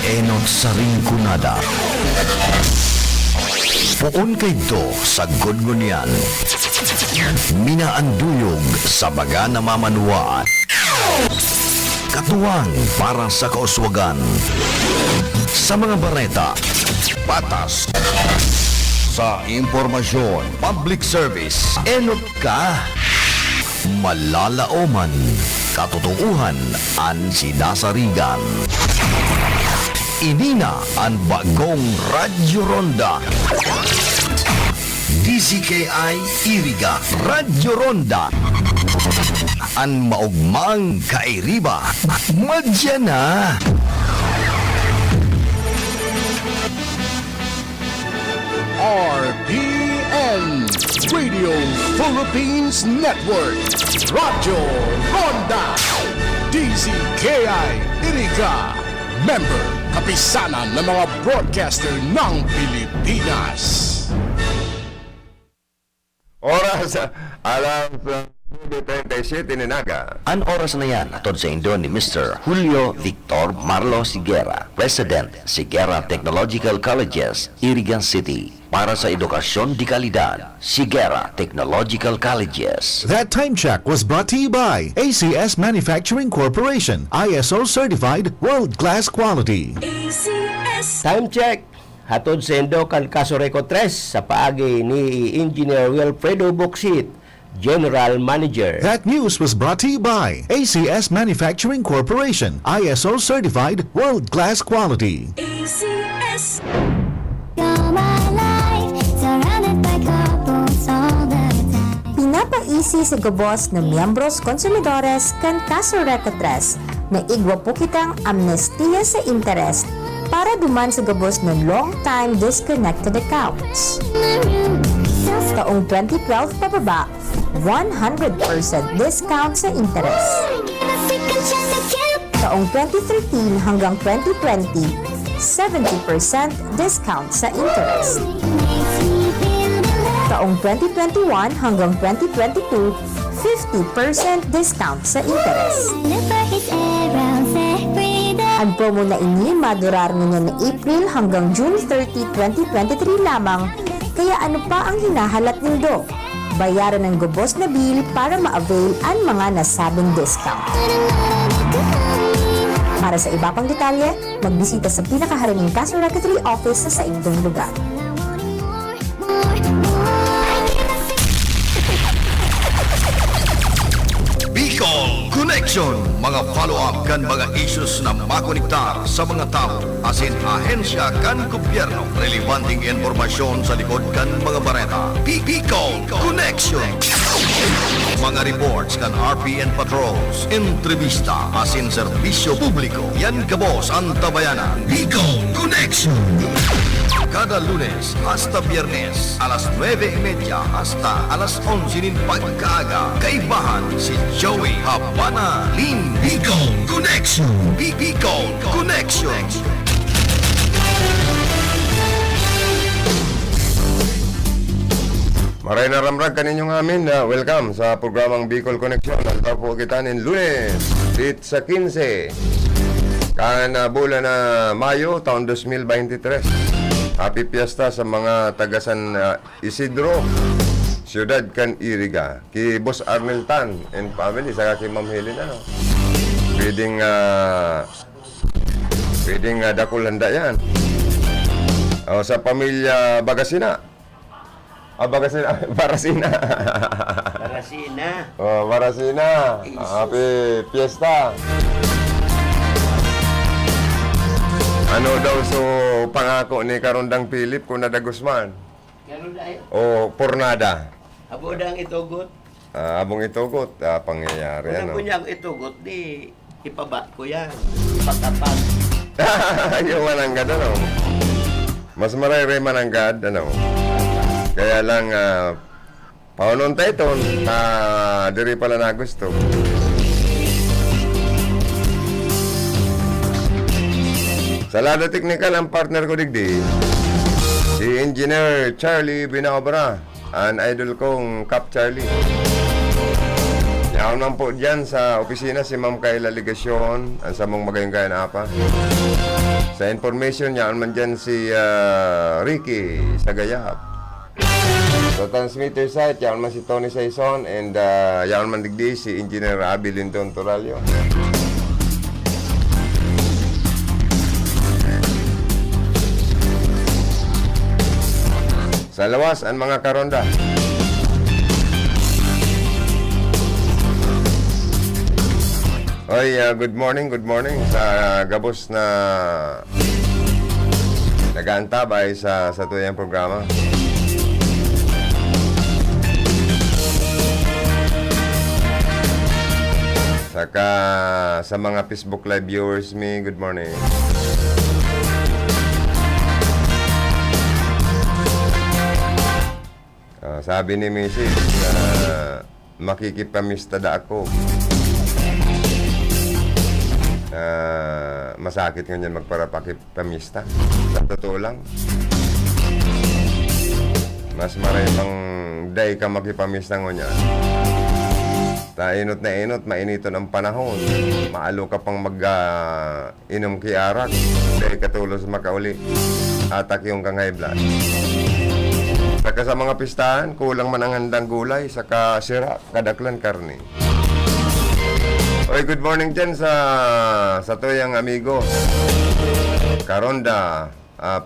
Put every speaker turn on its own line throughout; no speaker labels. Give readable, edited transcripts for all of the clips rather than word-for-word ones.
enot sa ringkunada. Puon kay do sa gudgunyan. Minaanduyog sa baga na mamanuwaan. Katuwang para sa kauswagan. Sa mga bareta, patas. Sa impormasyon, public service, enot ka. Malalaoman, katotohanan an sinasarigan. Inina ang bagong Radyo Ronda. DCKI Iriga Radyo Ronda. Ang maugmang kairiba. Madya na.
RPN Radio Philippines Network Radyo Ronda DCKI Iriga Member Kapisanan ng mga broadcaster ng Pilipinas.
Oras alam sa 37 ninaga.
Ang oras na yan atod sa Indo ni Mr. Julio Victor Marlo Siguera, President, Siguera Technological Colleges, Irigan City. Para sa edukasyon di kalidad, Siguera Technological Colleges.
That time check was brought to you by ACS Manufacturing Corporation, ISO certified world-class quality.
Time check. Hatod sa Indo kan Casoreco 3 sa paagi ni Engineer Wilfredo Boxit, General Manager.
That news was brought to you by ACS Manufacturing Corporation, ISO certified world-class quality.
ACS. You're my life, surrounded by couples all the time. Pinapaisi sa gabos ng miyembros konsumidores kan Casoreco 3 na igwa po kitang amnestiya sa interest para duman sa gabos ng long-time disconnected accounts. Taong 2012 pababa, 100% discount sa interest. Taong 2013 hanggang 2020, 70% discount sa interest. Taong 2021 hanggang 2022, 50% discount sa interest. Ang promo na ini madurar ninyo na April hanggang June 30, 2023 lamang, kaya ano pa ang hinahalat nindo? Bayaran ng gubos na bill para ma-avail ang mga nasabing discount. Para sa iba pang detalye, magbisita sa pinakaharinging Casoreco 3 office sa inyong lugar.
Bicol Connection, mga follow-up kan mga issues na makonektar sa mga tao, asin ahensya kan gobyerno, relevanting informasyon sa likod kan mga bareta. Bicol Connection. Mga reports kan RPN patrols, entrevista, asin serbisyo publiko. Yan kabos ang tabayanan. Bicol Connection. Kada Lunes hasta Biyernes, alas 9:30 hasta alas 11 pagkaaga. Kaibahan si Joey Habana Lin. Bicol Connection. Bicol Connection.
Maray na ramrag kaninyong amin na welcome sa programang Bicol Connection. Alta po kita nin Lunes, dit sa 15. Kan bulan na Mayo, taon 2023. Happy Fiesta sa mga tagasan Isidro, Siyudad kan Iriga. Ki Boss Arnel Tan and family, saka ki Ma'am Helen, pwedeng dakul handa yan. Sa pamilya Bagasina. Bagasina, Barasina.
Barasina.
Barasina. Happy Fiesta. Ano daw so pangako ni Karundang Philip kung nada Guzman?
Ganun dahil.
O Pornada?
Abo dang itugot.
Abong itugot, pangyayari.
Kung niya ang itugot, di ipaba ko yan. Ipagkapag.
Yung mananggad, ano? Mas maray mananggad, ano? Kaya lang, paunon tayo ito, diri pala na gusto. Sa Lada Technical, ang partner ko digdi, si Engineer Charlie Binaobra, ang idol kong Cap Charlie. Yaon man po dyan sa opisina si Ma'am Kayla Ligasyon, ang samong magayong kaya na apa. Sa information niya, man dyan si Ricky Sagayap. Sa transmitter site, yan man si Tony Saison and yan man digdi si Engineer Abby Lindon Toralio. Sa lawas, ang mga karonda. Oy, good morning sa gabos na nag-aantabay sa tuyang programa. Saka sa mga Facebook Live viewers me, good morning. Sabi ni Mrs. Makikipamista da ako. Masakit nganyan magparapakipamista. Sa totoo lang. Mas maraming day ka makipamista nganyan. Inot na inot, mainiton ang panahon. Maalo ka pang mag-inom kiarak. Day katulos makauli. Atak yung kang high blood. Saka sa mga pistahan, kulang man ang handang gulay, saka sira, kadaklan karni. Oy, good morning dyan sa tuyang amigo. Karonda,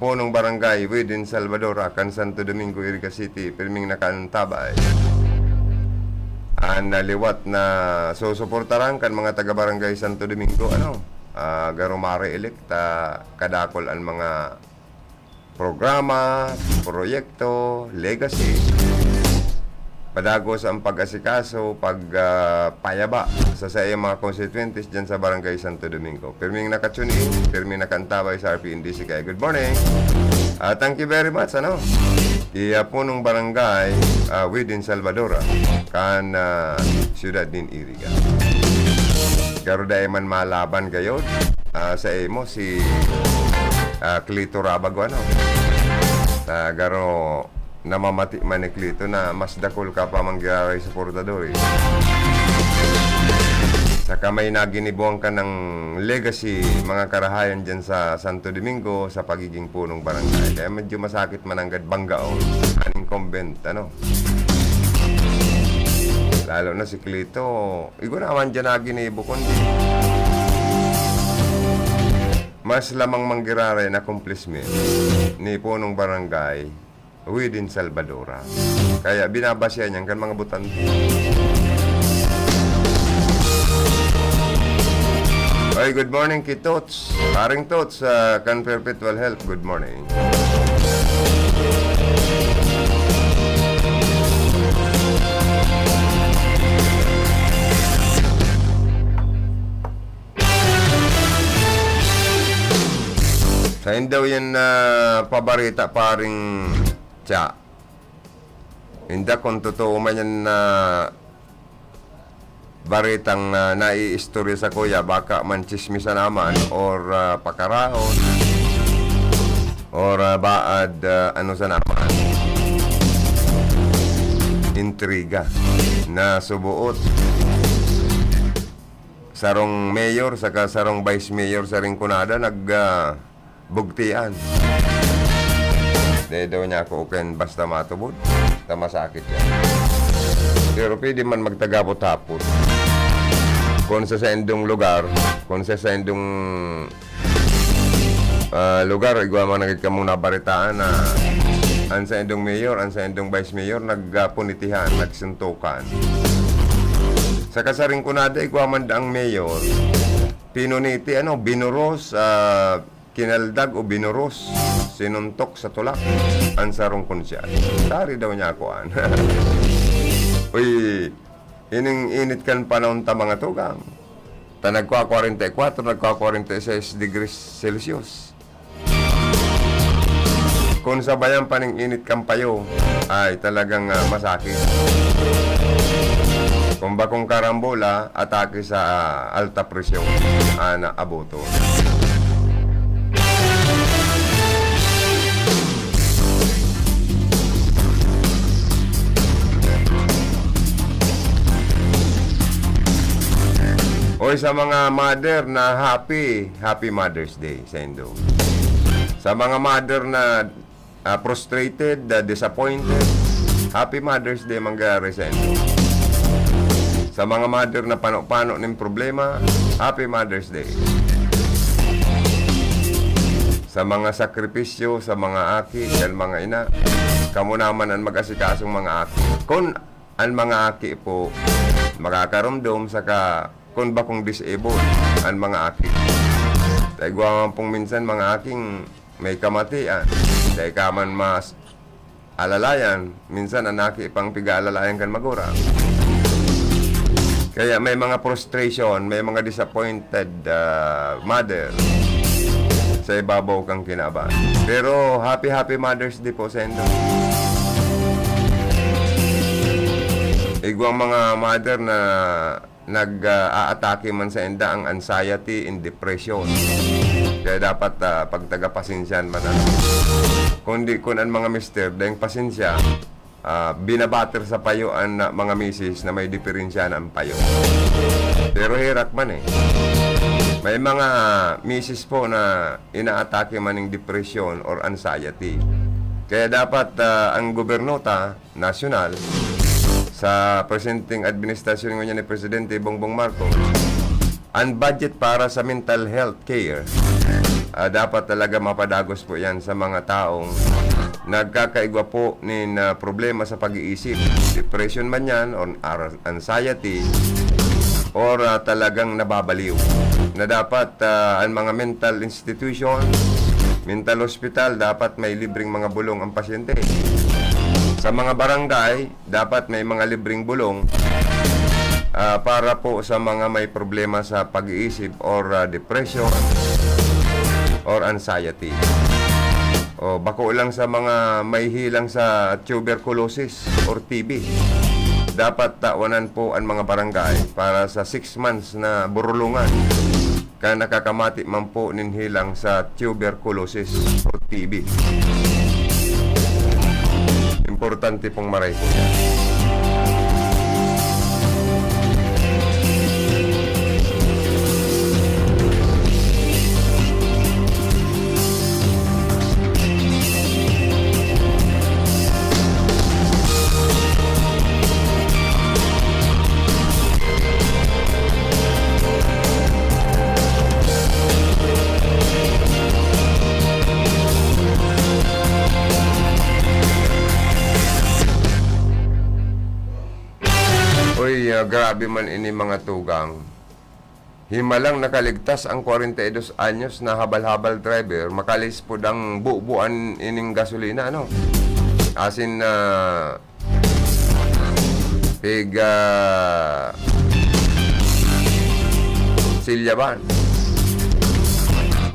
punong barangay within Salvador, Acan, Santo Domingo, Iriga City, pirming nakantabay. Naliwat na susuportaran kan mga taga-barangay Santo Domingo, garumare elekta, kadakol ang mga programa, proyekto, legacy, padagos ang pag-asikaso, pagpayaba sa iyang mga constituents dyan sa Barangay Santo Domingo. Pirming nakatunin, pirming nakantabay sa RPNDC kaya good morning. Thank you very much, Iya punong barangay within Salvador, kan siyudad din Iriga. Karo dahil man malaban kayo, sa imo si Clito Rabago, garo namamati man ni Clito na mas dakol ka pa manggiaray sa portador. Saka may naginibuang ka ng legacy, mga karahayan dyan sa Santo Domingo sa pagiging punong barangay. Kaya medyo masakit mananggad banggaon, aning convent, Lalo na si Clito, igo naman dyan naginibo kundi mas lamang manggiraray na accomplishment ni punong barangay within Salvador. Kaya binabasya niyan kan mga butante. Ay, good morning kay Tots. Paring Tots, kan Perpetual Health, good morning. Sa daw yan pabarita paring tsa. Hindi kung totoo man yan baritang nai-istorya sa kuya, baka man chismisa naman or pakaraon or baad sa naman intriga na subuot sarong mayor saka sarong vice mayor sa Rinconada bugtian. Dahil daw niya ako uken basta matubod. Tamasakit yan. Pero pwede man magtagapot-hapot. Kung sa endong lugar, kung sa endong lugar, igwa man nagit ka mong nabaritaan na ang sa endong mayor, ang sa endong vice mayor, nagpunitihan, nagsuntukan. Sa kasaring kunada, igwa man daang mayor, pinuniti, binuros, kinaldag o binuros, sinuntok sa tulak ang sarong konsyal. Sari daw niya ako Uy, init kan panahon ta mga tugang. Nagkwa 44, nagkwa 46 degrees Celsius. Kung sabayan pa ng init kan payo, ay talagang masakit. Kung bakong karambola, atake sa alta presyon, na abuto. Oy, sa mga mother na happy Mother's Day sa Indo. Sa mga mother na frustrated, disappointed, happy Mother's Day mangyari sa Indo. Sa mga mother na pano-pano ng problema, happy Mother's Day. Sa mga sakripisyo, sa mga aki, yan mga ina, kamo naman ang mag-asikasong mga aki. Kung ang mga aki po makakarumdum saka kung ba kung disabled ang mga aki. Taigwa pong minsan mga aking may kamatian, dahil ka man mas alalayan, minsan ang aki pang piga-alalayan kan magura. Kaya may mga frustration, may mga disappointed mother sa ibabaw kang kinabahan. Pero happy Mother's Day po sa inyo. Igwang mga mother na nag-aatake man sa enda ang anxiety and depression. Kaya dapat pagtagapasensyan man kundi kun ang mga mister dahil pasensya binabater sa payuan na mga misis na may diferensya ng payo. Pero hirak man eh. May mga misis po na inaatake man ng depression or anxiety. Kaya dapat ang gobernota nasyonal sa presenting administrasyon ngayon ni Presidente Bongbong Marcos, ang budget para sa mental health care, dapat talaga mapadagos po yan sa mga taong nagkakaigwa po ng problema sa pag-iisip. Depression man yan, or anxiety, or talagang nababaliw. Na dapat ang mga mental institution, mental hospital, dapat may libreng mga bulong ang pasyente. Sa mga barangay, dapat may mga libreng bulong para po sa mga may problema sa pag-iisip or depression or anxiety. O bako lang sa mga may hilang sa tuberculosis or TB. Dapat tawanan po ang mga barangay para sa 6 months na burulungan kaya nakakamati man po ninhilang sa tuberculosis or TB. Importante pong maray po yan. Grabe man ini mga tugang. Himalang nakaligtas ang 42 anyos na habal-habal driver, makalis po dang buuan ining gasolina, ano? Asin na piga Silyaban.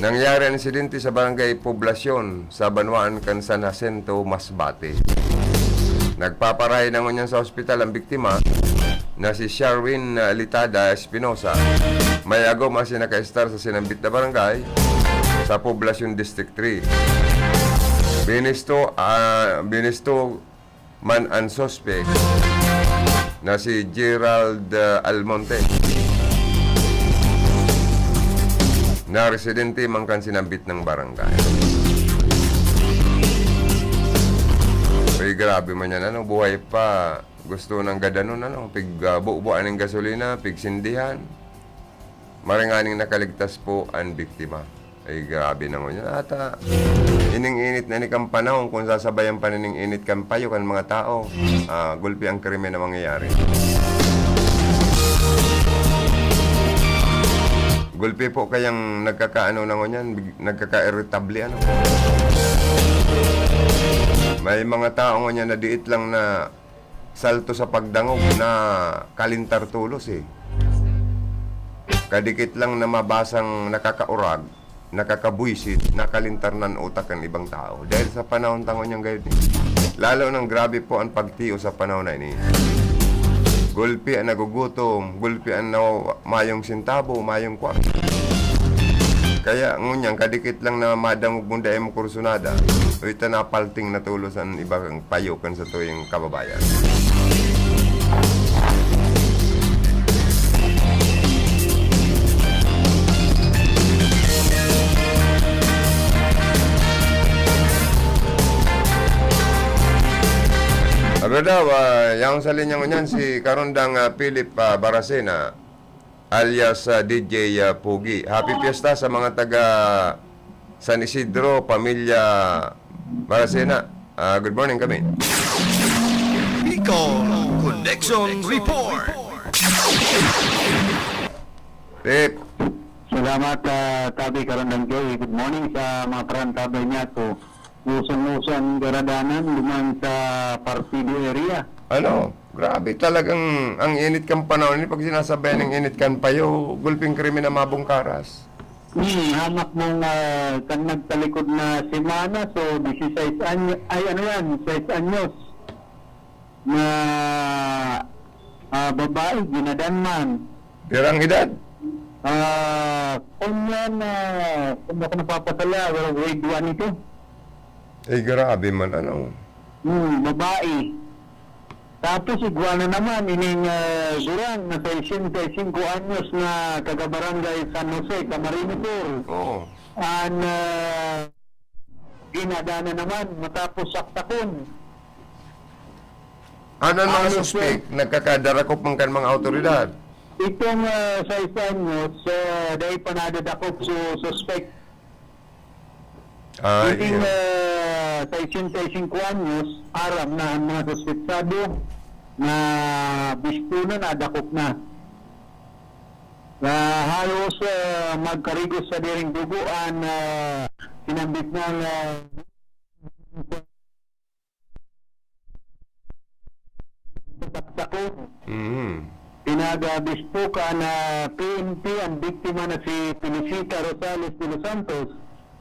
Nangyari ang insidente sa barangay Poblasyon sa Banwaan, kan San Jacinto, Masbate. Nagpaparay na ngunyan sa ospital ang biktima na si Sharwin Litada Espinosa. May agaw masi naka-star sa sinambit na barangay sa Poblasyon District 3. Binisto man ang suspect na si Gerald Almonte na residente mangkan sinambit ng barangay. Ay, grabe man yan, ano, buhay pa. Gusto ng gadanon, ano, pigbubuan ng gasolina, pigsindihan. Maringaning nakaligtas po ang biktima. Ay, grabe na ngunyan. At ining-init na ni kang panahon, kung sasabayan pa nining-init kang payo kan mga tao, gulpi ang krimen na mangyayari. Gulpi po kayang nagkakaano na ngunyan, nagkaka-irritable, ano. May mga tao ngunyan na diit lang na salto sa pagdangog na kalintar tulos eh. Kadikit lang na mabasang nakakaurag, nakakabuisit, nakalintar ng utak ng ibang tao. Dahil sa panahon tangon niyang gayon eh. Lalo nang grabe po ang pagtiyo sa panahon na ini. Gulpi ang nagugutom, gulpi ang mayong sintabo, mayong kwak. Kaya ngunyang kadikit lang na madangog munda ay kursunada. O ito na palting na tulos ang ibang payukan sa tuyong kababayan. Pero daw, yung sa linya ko niyan, si Karondang Philip Baracena, alias DJ Pugi. Happy Fiesta sa mga taga San Isidro, pamilya Baracena. Good morning kami.
Bicol Connection Report.
Rip,
Salamat Tabi Karandang Joy. Good morning sa mga karantabay niya to. Usan-usan garadanan duman sa partido area.
ano, grabe talagang ang init kang panahon ni pag sinasabayan ng init kan payo, gulping krimen na mabungkaras.
Hamak mong kan nagtalikod na semana, so 16 anyos, ay ano yan, 6 anyos na babae, ginadanman.
Pirang edad?
Kung yan, kung ako napapasala, grade 1 ito.
Eh, grabe man, ano.
Babae. Tapos iguana naman, ining durang na 65 anyos na taga-barangay San Jose, Camarines Sur.
Oo.
And ginadana naman matapos saktakon.
Ano ang mga
Ano,
suspect? Nagkakadarakop man kan mga autoridad?
Itong 6 anyos, dahil panadadakop so suspect. Iting
Iya.
65 anyos, aram na ang mga suspetsado na bispo na nadakop na. Halos magkarigos sa diring duguan, sinambit ng saktakon. Pinag-bispo ka na PNP ang biktima na si Felicita Rosales de los Santos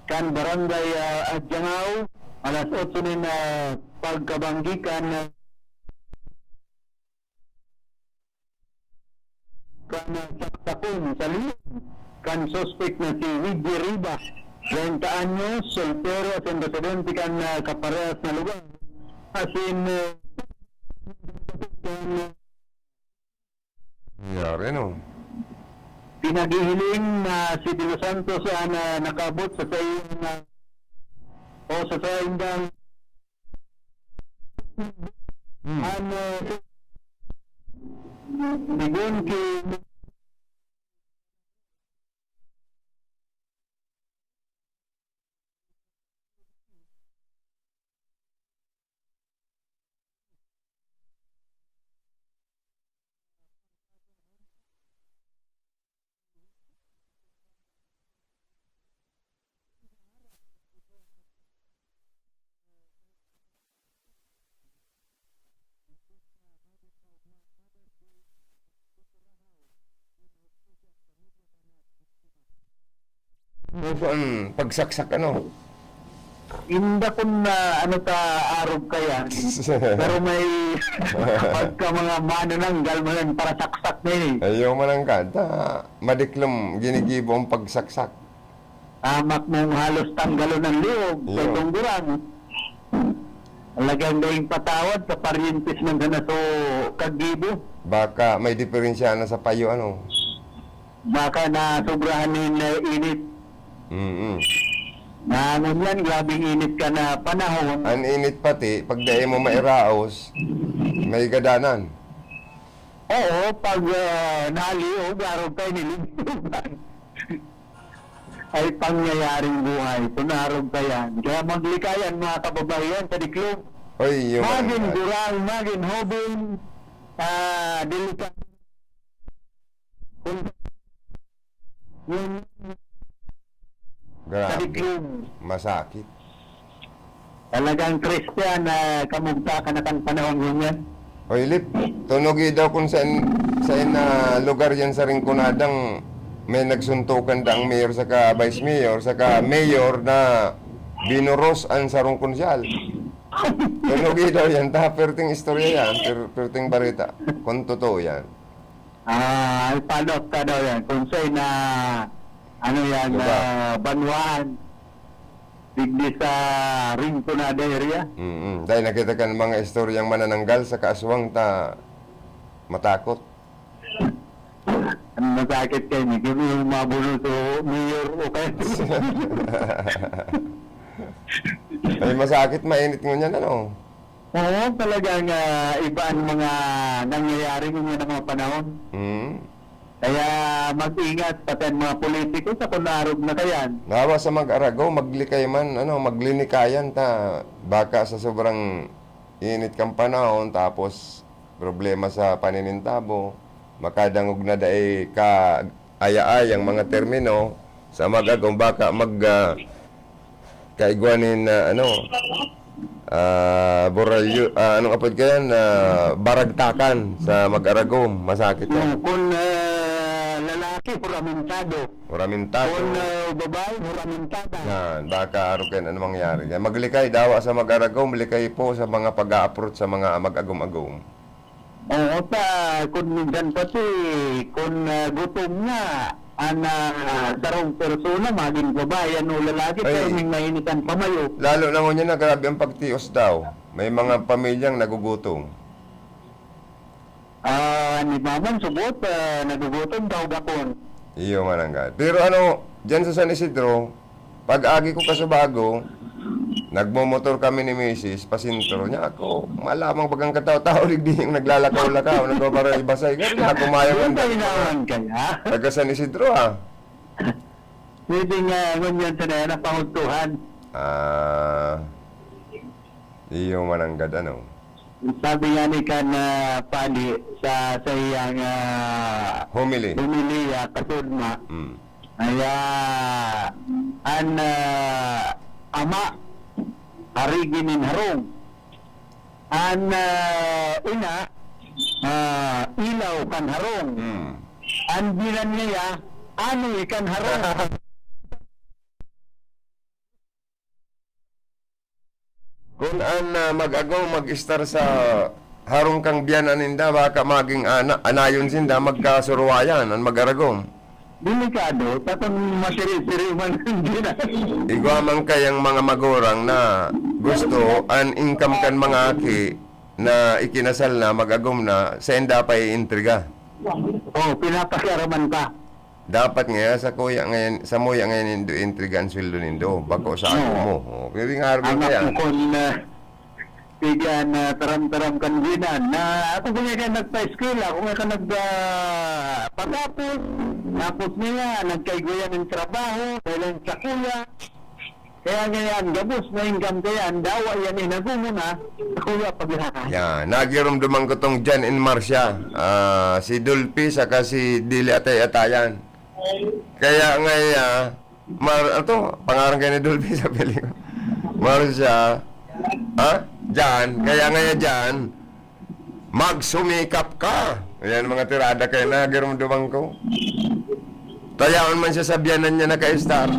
kan barangay Adjangao alas 8 na pagkabanggikan na kan saktakon sa liyan kan suspect na si Widji Ribas 30 anyos, soltero at ang residente kan kaparehas na lugar asin
Nangyari, no?
pinaghihiling na si De Los Santos na nakabot sa sayong o sa sayong dang nigun ki
Pagsaksak, ano?
inda kun na ano ta arog kaya pero may pagka mga manananggal mo yan para saksak na yun
Ayaw man ang kanta. Madiklom, ginigibo ang pagsaksak.
amak mong halos tanggalo ng loob sa
Iyo.
tungguran alagang daing patawad sa parientes ng ganaso kagibo
Baka may diferensya na sa payo, ano?
baka na sobrahan na init na ngunyan grabing init ka na panahon
Ang init pati, pag dahil mo mairaos, may gadanan.
oo pag naliog araw tayo niliguan ay pangyayaring buhay punarog ka yan kaya maglikayan mga kababayan sa diklog
Oy, yung...
magin gurang magin hobin dilikat yung sa
Grabe.
diklog
Masakit.
talagang Christian na kamugta ka na kang panahon yun yan
Oy, Lip, tunogi daw kung saan na lugar yan sa Rinconadang may nagsuntukan daang mayor sa vice mayor sa mayor na binuros ang sarong konsyal. Tunogi daw yan, perting istorya yan, perting barita. Kung totoo yan.
palot ka daw yan kung sa'y na ano yan
Diba?
banwaan digdi sa Rinconada area
Dahil nakita ka ng mga istoryang manananggal sa kaaswang matakot.
ang masakit kayo ni kung yung mabulo to mayor o kayo
Ay, masakit, mainit ngunyan, ano?
Oo, talagang iba ang mga nangyayari ngayon ng mga panahon.
Hmm.
Kaya mag-ingat pati ang mga politiko sa kunarog na kayan.
Nawa sa mag-aragaw, maglikay man, maglinikayan ta. Baka sa sobrang init kang panahon, tapos problema sa paninintabo, makadangog na daay ka aya-ay ang mga termino sa mag-agaw, baka kaigwanin na boralyo, anong apod kayan, baragtakan sa mag-aragom, masakit yan.
Kung lalaki, huramintado.
Maramintado.
Kung babae, huramintada.
Yan, baka araw kayo ano mangyari. Kaya maglikay, dawa sa mag-aragom, likay po sa mga pag-a-approach sa mga mag-agom-agom.
Oo, kung minsan pati, kung gutom na, darong persona, maging babae, lalaki,
Ay.
pero may mainitan pamayo.
Lalo na ngunyan na grabe ang pagtios daw. May mga pamilyang nagugutom.
Ni Maman, subot, nagugutom daw gapon.
Iyo manangga. Pero dyan sa San Isidro, pag-agi ko kasubago, nagmomotor kami ni Mrs. Pasintro niya ako. Malamang bagang katao-tao, di yung naglalakaw-lakaw, nagpapara ibasay. Ganun na, kumayang
Yung
ang
kainawan kaya,
taga San Isidro
pwede nga ngunyan sa na panguntuhan.
Iyo mananggad
Sabi nga ni kan pali sa iyang
Humili.
humiliya kasudma.
Mm.
Aya ama hariginin harong. Ina ilaw kan harong.
Mm.
Bilan niya ano ikan harong.
Kung mag-agaw, mag-star sa harong kang biyanan ninda, baka maging anayon sinda, magkasuruwayan, ang mag-aragom.
Delikado, tatang masiri-siri man hindi na.
Igwamang kayang mga magorang na gusto an income kan mga aki na ikinasal na, mag-agom na, sa enda pa iintriga.
Pinapakaraman ka.
Dapat nga sa kuya ngayon, sa muya ngayon indo intriga ang sweldo nindo, bako sa ako mo. Pero yung araw
Ang
kaya.
ako kung bigyan taram-taram kan ginan na ako kung nga nagpa-eskwela, kung nga nagpatapos, tapos niya, nagkaiguyan ng trabaho, kailan sa kuya. Kaya ngayon, gabos na income kaya, ang dawa yan nagumuna, sa kuya paghihaka.
Yan, nagirumduman ko tong Jan in Marcia, si Dulpi saka si Dili Atay-Atayan. Kaya ngayon, pangarang kayo ni Dulpi sa piling ko. Marcia, Jan, kaya ngayon Jan, magsumikap ka. Ayan mga tirada kayo na, nagirumduman ko. Tayaon man siya sa biyanan niya naka-star.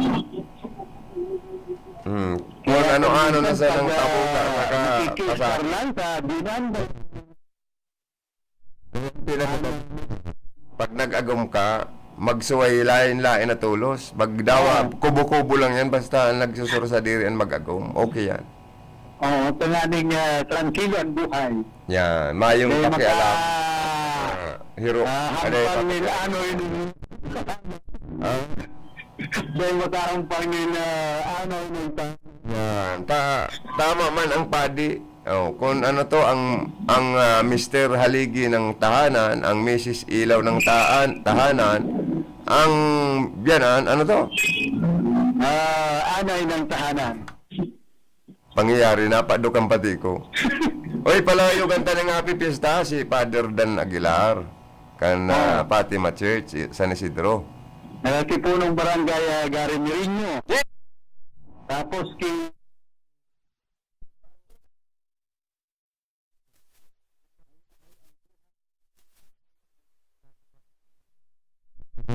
Kung ano-ano na sa nang taputa,
Nakikisar lang sa binan.
Pag nag-agom ka, magsuway lain-lain na tulos. Magdawa, kubo-kubo lang yan, basta nagsusuro sa diri ang mag-agom. Okay yan.
Oo, tanganing tranquilo ang buhay.
Yan, mayong
Kaya
pakialam. Hiro,
hampang nila ano yun. Dahil makahampang nila ano yun.
yan. Tama man ang padi. Kung ano to, ang Mr. Haligi ng tahanan, ang Mrs. Ilaw ng tahanan, ang biyanan, ano to?
Anay ng tahanan.
Pangyayari na, padukang pati ko. Oy, palayo ganta ng Happy Fiesta, si Father Dan Aguilar. Kan Fatima Church, San Isidro.
Nagkipunong barangay Gary Mirino. Tapos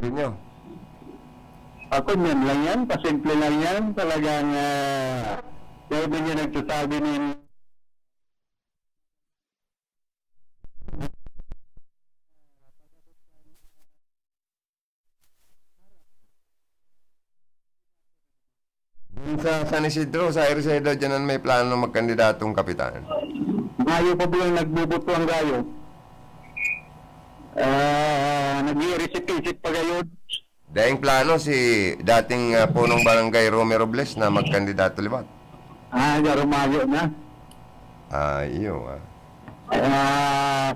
Nyo.
ako yan lang yan, pasimple lang yan. Talagang pwede niya nagsasabi ni
Sa San Isidro, sa Ericedo, dyan may plano magkandidatong kapitan.
Gayo pa bilang nagbubuto ang gayo. Nag-i-recipicit pa gayon.
Daing plano si dating punong barangay Romero Bles na magkandidato libat.
Garumayo na.
Iyo.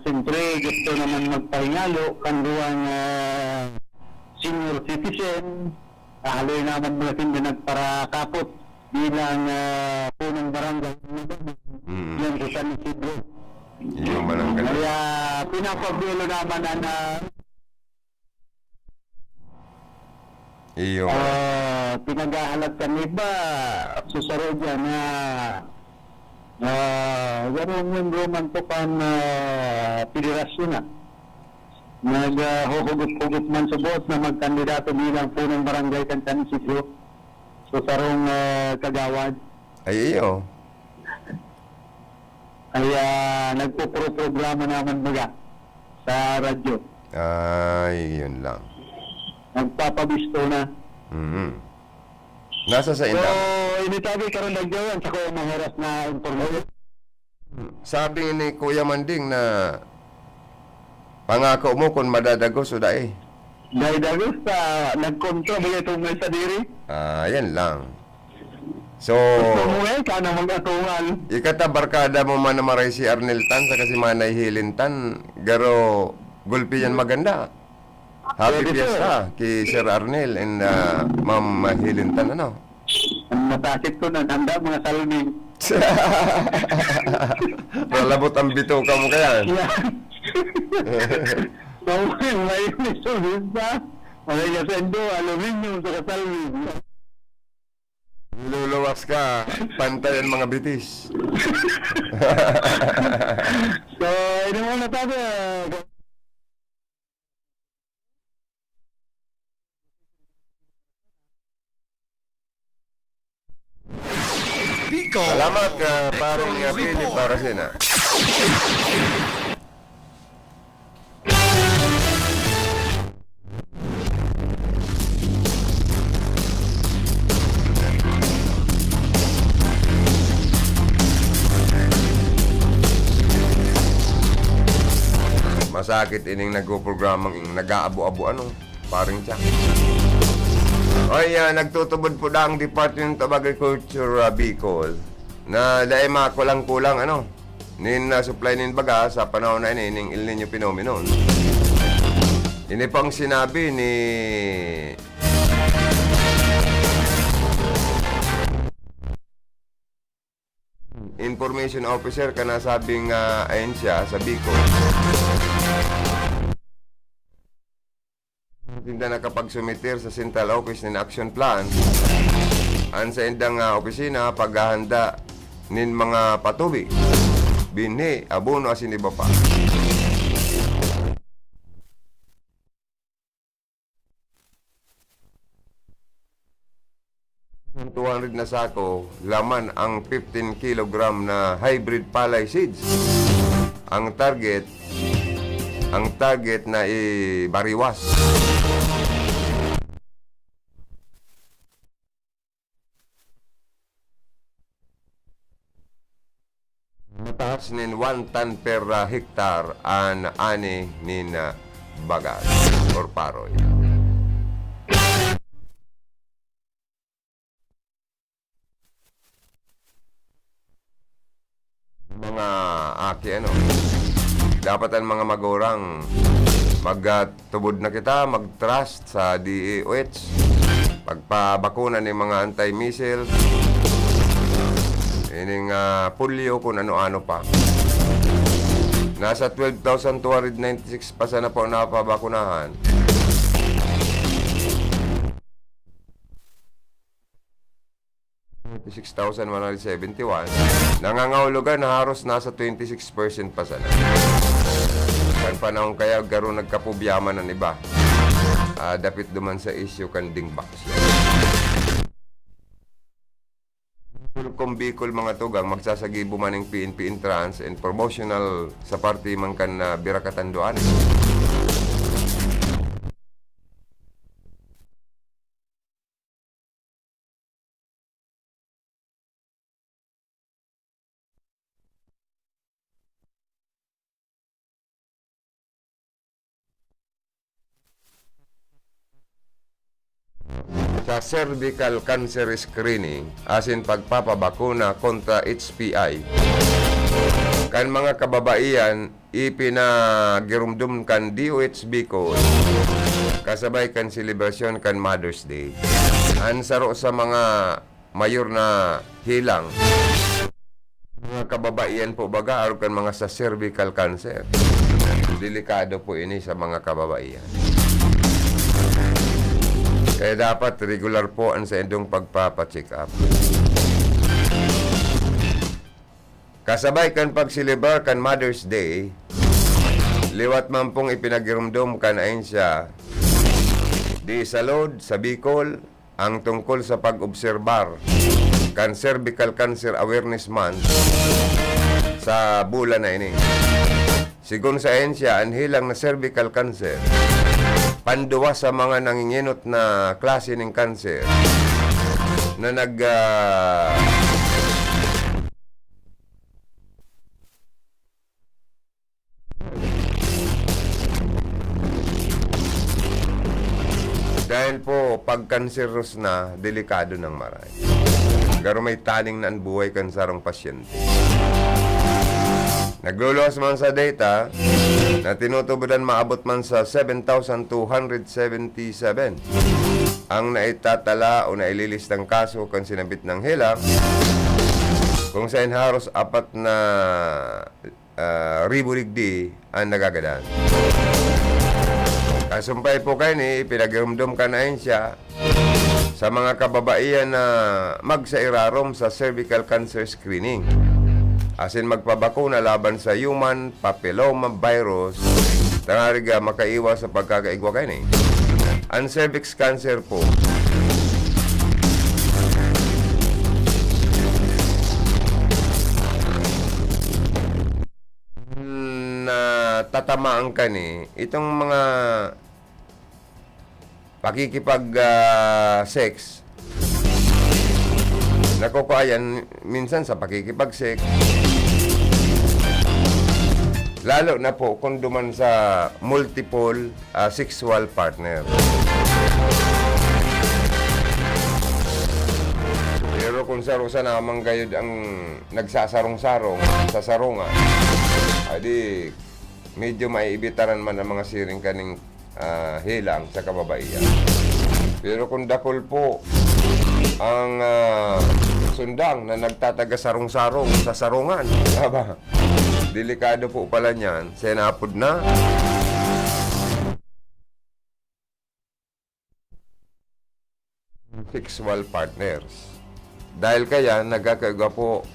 Siyempre, gusto naman magpahingalo kanduang senior citizen. Haloy naman mga hindi nagparakapot bilang punong barangay. Yan sa San Isidro.
Iyo man ang
Kaya pinapabilo naman na
iyo.
pinagahalat kami ba susaro dyan na gano'n yung roman to kan federasyon na naghuhugot-hugot man sa buot na magkandidato bilang punong barangay kan San Isidro so sarong kagawad
Ay, iyo.
kaya nagpupro-programa naman baga sa radyo
Ay, yun lang.
nagpapabisto na
Nasa sa
so
inda.
initabi karon nagjawan sa kung mahiras na informasyon.
Sabi ni Kuya Manding na pangako mo kung madadagos o dae.
Dahil dagos nagkontra ba itong may sa diri?
Yan lang. So,
Tumuwi ka na mag-atungan.
ikata barkada mo man na maray si Arnel Tan sa kasi manay Hilintan, garo gulpi yan maganda. Happy
Pwede,
Fiesta kay Sir Arnel and Ma'am Hilintan, ano?
Ang matakit ko na, handa mga salming.
Palabot ang bito ka mo kaya.
So, may misulid pa. May kasendo, aluminium sa kasalming.
Luluwas ka, pantayan mga British.
So, ini muna tayo.
Bicol
Salamat ka, parang Philip Baracena. Masakit ining nagpo-programang nag-aabo-abo ano, paring tiyak. Oy, nagtutubod po ang Department of Agriculture Bicol na dahil makulang-kulang ano, nin supply nin baga sa panahon na ining El Nino phenomenon. Ini pang sinabi ni Information Officer ka na sabing ahensya sa Bicol. Tinda nakapagsumitir sa Central Office ng Action Plan ang sa indang opisina paghahanda nin mga patubig, binhi, abono asin iba pa. Ang 200 na sako, laman ang 15 kilogram na hybrid palay seeds. Ang target na ibariwas. Mataas nin 1 ton per hektar an ani nin bagas or paroy. Mga aki ano, dapat ang mga magorang magtubod na kita, mag-trust sa DOH, pagpabakuna ng mga anti-missile, ining polio kung ano-ano pa. Nasa 12,296 pa sana po napabakunahan. $6,171. Nangangahulugan na haros nasa 26% pa sana. Kan panahon kaya garo nagkapubyaman ng iba. Dapit duman sa issue kan dingbox. Kung Bicol mga tugang magsasagibo man ng PNP entrance and promotional sa party man kan Birakatanduan. Sa cervical cancer screening, as in pagpapabakuna kontra HPI, kan mga kababaihan ipinagirumdum kan DOH Bicol kasabay kan celebration kan Mother's Day. Ang saro sa mga mayor na hilang mga kababaihan po baga aron kan mga sa cervical cancer. Delikado po ini sa mga kababaihan. Kaya dapat regular po ang sa indong pagpapacheck up. Kasabay kan pagsilibrar kan Mother's Day, liwat man pong ipinagirumdum kan ayon siya di salod sa Bicol ang tungkol sa pag-obserbar kan Cervical Cancer Awareness Month sa bulan na ini. Sigun sa ahensya, ang hilang na cervical cancer, panduwa sa mga nanginginot na klase ng cancer na dahil po, pag cancerous na, delikado ng maray. Garo may taning na ang buhay kan sarong pasyente. Nagluluwas man sa data na tinutubudan maabot man sa 7,277 ang naitatala o naililistang kaso kan sinabit ng hilak kung saan haros 4 na ribuligdi ang nagagadan. Kasumpay po kayo ni pinagirumdum ka na siya sa mga kababaihan na magsairarom sa cervical cancer screening. Asin magpabakuna laban sa human papilloma virus tangariga makaiwas sa pagkakaigwa kayo ni. Ang cervix cancer po na tatamaan ka ni itong mga pakikipag sex nakukuhayan minsan sa pakikipag-sex. Lalo na po kung duman sa multiple sexual partner. Pero kung sarusa namang gayod ang nagsasarong-sarong sa sarungan, adi medyo maiibitaran man ang mga siring kaning hilang sa kababaihan. Pero kung dakol po ang sundang na nagtataga sarong-sarong sa sarungan, aba, delikado po pala niyan. Senapod na. Sexual partners. Dahil kaya, nagkakaiga po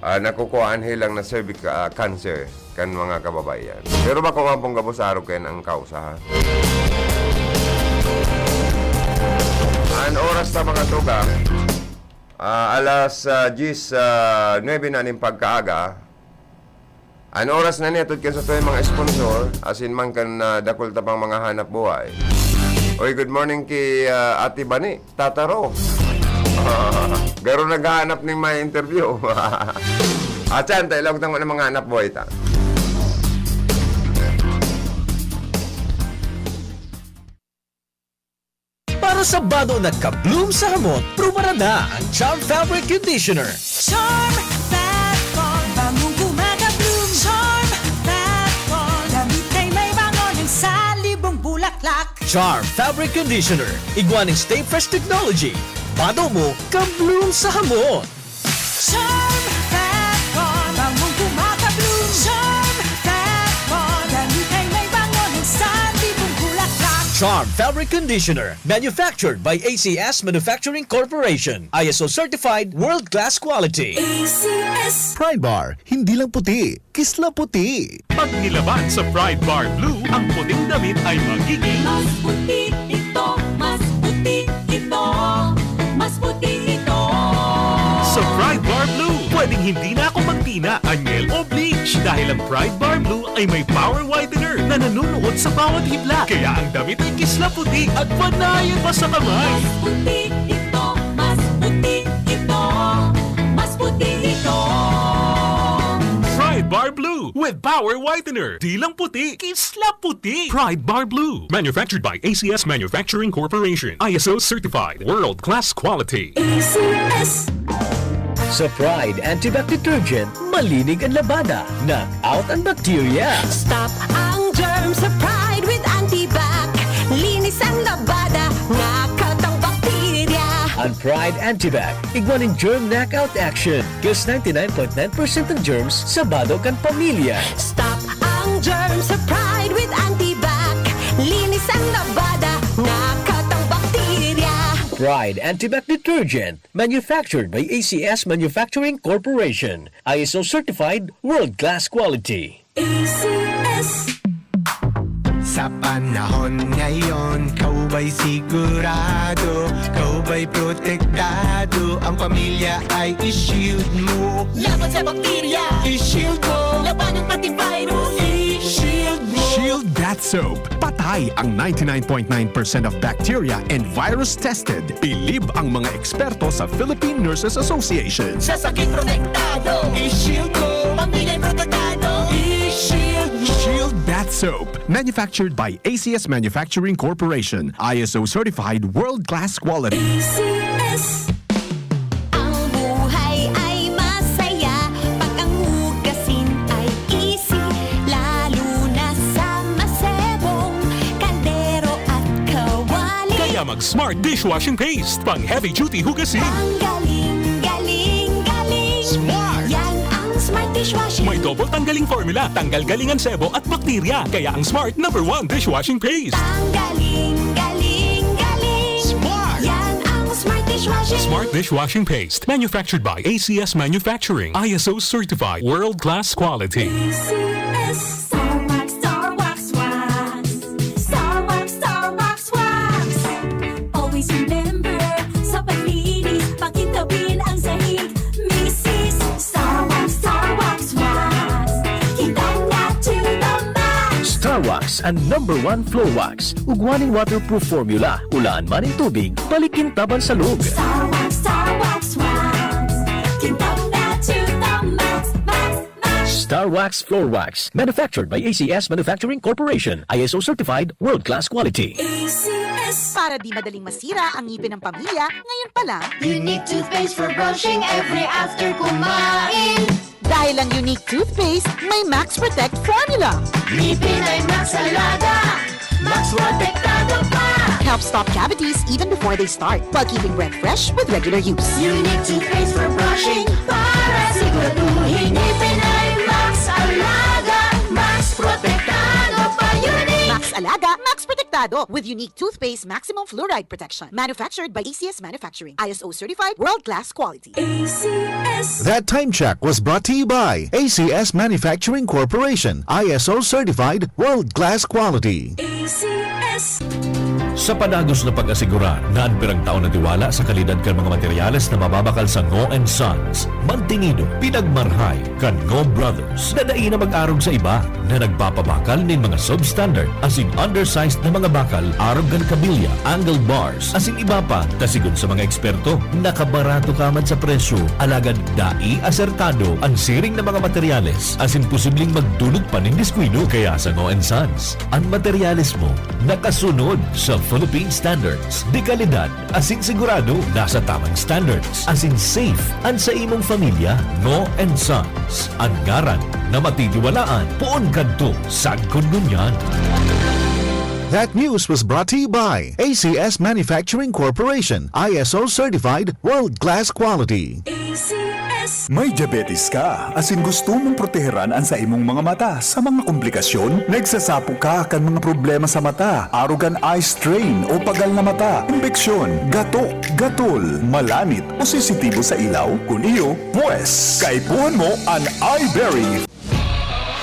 nakukuhaan hilang na cervical cancer kan mga kababaihan. Pero ba kung ang pong gabo sa araw kayo ang kausa, ha? Ang oras na mga tuga, alas 10:09 na ning pagkaaga. Ang oras na niya, tutkin sa tuwing mga sponsor, asin man kan dakol tapang mga hanap buhay. Oy, good morning kay Ate Bani, Tataro. Garo naghahanap ng may interview. Atsan, tayo lang ng mga hanap buhay ta.
Para sa bado na ka-bloom sa hamot, pruba na ang Charm Fabric Conditioner.
Charm Fatcon, bangong gumagabloom. Charm Fatcon, damit ay may bangon ng salibong bulaklak.
Charm Fabric Conditioner, igwaning Stay Fresh Technology. Bado mo, ka-bloom sa hamot.
Charm Fatcon, bangong gumagabloom. Charm Fatcon, damit ay may bangon ng salibong bulaklak.
Charm Fabric Conditioner, manufactured by ACS Manufacturing Corporation. ISO certified, world-class quality.
ACS.
Pride Bar, hindi lang puti, kisla puti.
Pag nilaban sa Pride Bar Blue, ang puting damit ay magiging
Mas puti ito, mas puti ito, mas puti ito.
sa Pride Bar Blue. Pwedeng hindi na ako magtina, anyel o bleach dahil ang Pride Bar Blue ay may power whitener na nanunuot sa bawat hibla. Kaya ang damit ay kisla puti at panayan pa sa kamay.
Mas puti ito, mas puti ito, mas puti ito.
Pride Bar Blue with power whitener. Di lang puti, kisla puti. Pride Bar Blue. Manufactured by ACS Manufacturing Corporation. ISO certified. World-class quality.
ACS.
Sa Pride Antibac Detergent, malinig ang labada. Knock out ang bacteria.
Stop ang germs sa Pride with Antibac. Linis ang labada, knockout ang bakterya.
Ang Pride Antibac, igwaning germ knockout action. Kills 99.9% ng germs sa badog kan pamilya.
Stop ang germs sa Pride with Antibac. Linis ang labada, knockout ang bakterya.
Pride Antibac Detergent, manufactured by ACS Manufacturing Corporation. ISO certified, world-class quality.
ACS.
Sa panahon ngayon, kau ba'y sigurado? Kau ba'y protektado? Ang pamilya ay i-shield mo.
Laban sa bakterya,
I-shield mo.
laban ng antivirus,
I-shield mo.
Shield That Soap. Patay ang 99.9% of bacteria and virus tested. Believe ang mga eksperto sa Philippine Nurses Association.
sa sakit protektado,
I-shield mo.
pamilya protektado,
I-shield mo.
Shield That Soap. Manufactured by ACS Manufacturing Corporation. ISO certified world-class quality.
ACS. Ang buhay ay masaya pag ang hugasin ay easy, lalo na sa masebong kaldero at kawali.
Kaya mag-Smart Dishwashing Paste, pang heavy-duty hugasin.
Ang galing, galing, galing.
Smart!
Yan ang Smart Dishwashing.
May double tanggaling formula, tanggal galingan sebo at bakterya. Kaya ang Smart #1 dishwashing paste.
Ang galing, galing, galing.
Smart!
Yan ang Smart Dishwashing.
Smart Dishwashing Paste, manufactured by ACS Manufacturing. ISO certified, world-class quality.
ACS. Star Wax, Star Wax, Wax. Star Wax, Star Wax, Wax. Always remember, sa paglinis, pakintabin ang sahig. Mrs. Star Wax, Star Wax, Wax. Kitang na to the max.
Star Wax ang #1 floor wax. Ugwaning waterproof formula. Ulaan man ang tubig, balikin taban sa loob.
Star Wax, Wax. Kitang na to the max, max, max.
Star Wax Floor Wax. Manufactured by ACS Manufacturing Corporation. ISO certified, world-class quality.
ACS.
Para di madaling masira ang ngipin ng pamilya, ngayon pa lang,
Unique toothpaste for brushing every after kumain.
dahil ang unique toothpaste, may Max Protect formula.
Ngipin ay Max Alaga, Max Protektado pa.
Helps stop cavities even before they start, while keeping breath fresh with regular use.
Unique toothpaste for brushing para siguraduhin ngipin ay Max Alaga, Max Protektado pa. Unique.
Max Alaga, Max Protectado with unique toothpaste maximum fluoride protection. Manufactured by ACS Manufacturing. ISO certified, world-class quality.
ACS.
That time check was brought to you by ACS Manufacturing Corporation. ISO certified, world-class quality.
ACS.
Sa panagos na pag-asigura na anpirang taon na tiwala sa kalidad kan mga materyales na mababakal sa Ngo & Sons, mantinido, pinagmarhay kan Ngo Brothers na daí na mag-arog sa iba na nagpapabakal nin mga substandard as in undersized na mga bakal, arog kan kabilya, angle bars, as in iba pa, tasigon sa mga eksperto, nakabarato kaman sa presyo, alagad dai asertado ang siring na mga materyales as in posibleng magdulog pa nin diskwido. Kaya sa Ngo & Sons, ang materyales mo nakasunod sa Philippine standards. Di kalidad, asin sigurado, nasa tamang standards. Asin safe, ang sa imong familia, Ngo & Sons. Ang ngaran na matitiwalaan, poon kadto, sad kondunyan.
That news was brought to you by ACS Manufacturing Corporation. ISO certified, world-class quality.
ACS.
May diabetes ka, asin gusto mong proteheran ang sa imong mga mata sa mga komplikasyon? Nagsasapok ka kan mga problema sa mata, arugan eye strain o pagal na mata, impeksyon, gatok, gatol, malanit o sensitibo sa ilaw? Kung iyo, pues, kaipuhan mo ang iBerry.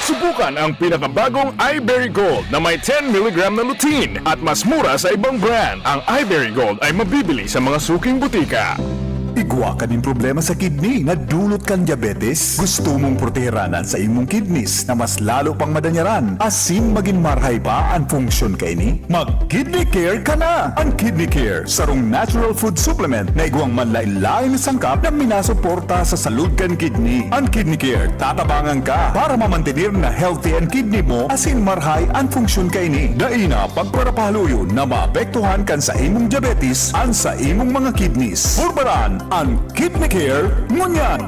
Subukan ang pinakabagong iBerry Gold na may 10 mg na lutein at mas mura sa ibang brand. Ang iBerry Gold ay mabibili sa mga suking butika.
Igwa ka din problema sa kidney na dulot kang diabetes? Gusto mong proteheranan sa imong kidneys na mas lalo pang madanyaran asin maging marhay pa ang funksyon kay ni? Mag-Kidney Care ka na! Ang Kidney Care, sarong natural food supplement na igwang manlain-lain na sangkap na minasuporta sa salud kan kidney. Ang Kidney Care, tatabangan ka para mamantinir na healthy ang kidney mo asin marhay ang funksyon kay ni. Daina pagparapaluyo na maapektuhan kan sa imong diabetes ang sa imong mga kidneys. Purbaran ang Kidney Care ngunyan.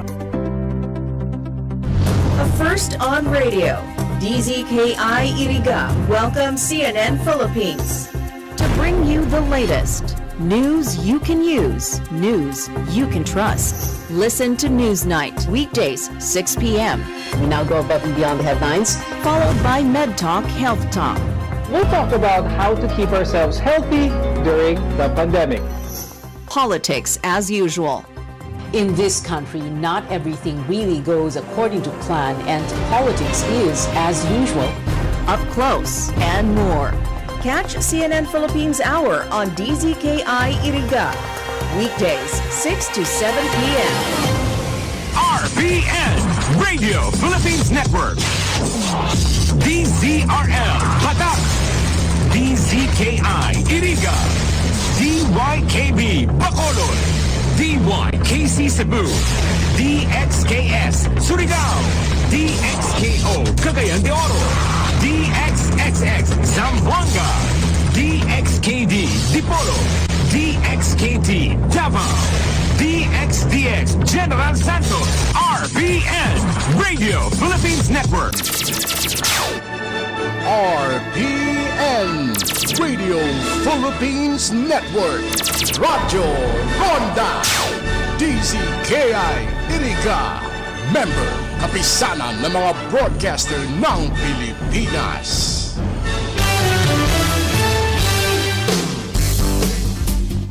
First on radio, DZKI Iriga welcomes CNN Philippines to bring you the latest news you can use, news you can trust. Listen to Newsnight, weekdays, 6 p.m.
We now go above and beyond the headlines.
Followed by Med Talk, Health Talk.
We'll talk about how to keep ourselves healthy during the pandemic.
Politics as usual.
In this country, not everything really goes according to plan, and politics is, as usual,
up close and more. Catch CNN Philippines Hour on DZKI Iriga. Weekdays, 6 to 7 p.m.
RBN Radio Philippines Network. DZRL Batak. DZKI Iriga. DYKB Bacolod. DYKC Cebu, DXKS Surigao, DXKO Cagayan de Oro, DXXX Zamboanga, DXKD Dipolo, DXKT Davao, DXDX General Santos, RBN Radio Philippines Network.
RPN Radio Philippines Network. Radyo Ronda. DZKI Iriga. Member, kapisanan ng mga broadcaster ng Pilipinas.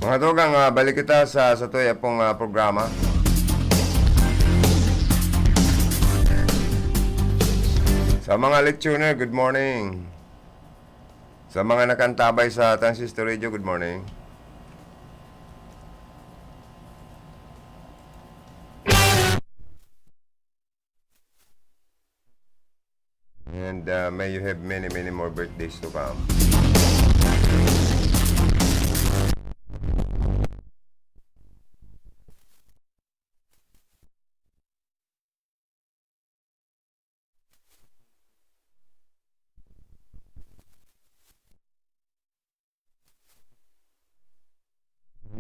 Mga tugang, balik kita sa tuya pong programa. Sa mga lecturer, good morning. Sa mga nakantabay sa Transistor Radio, good morning. And may you have many, many more birthdays to come.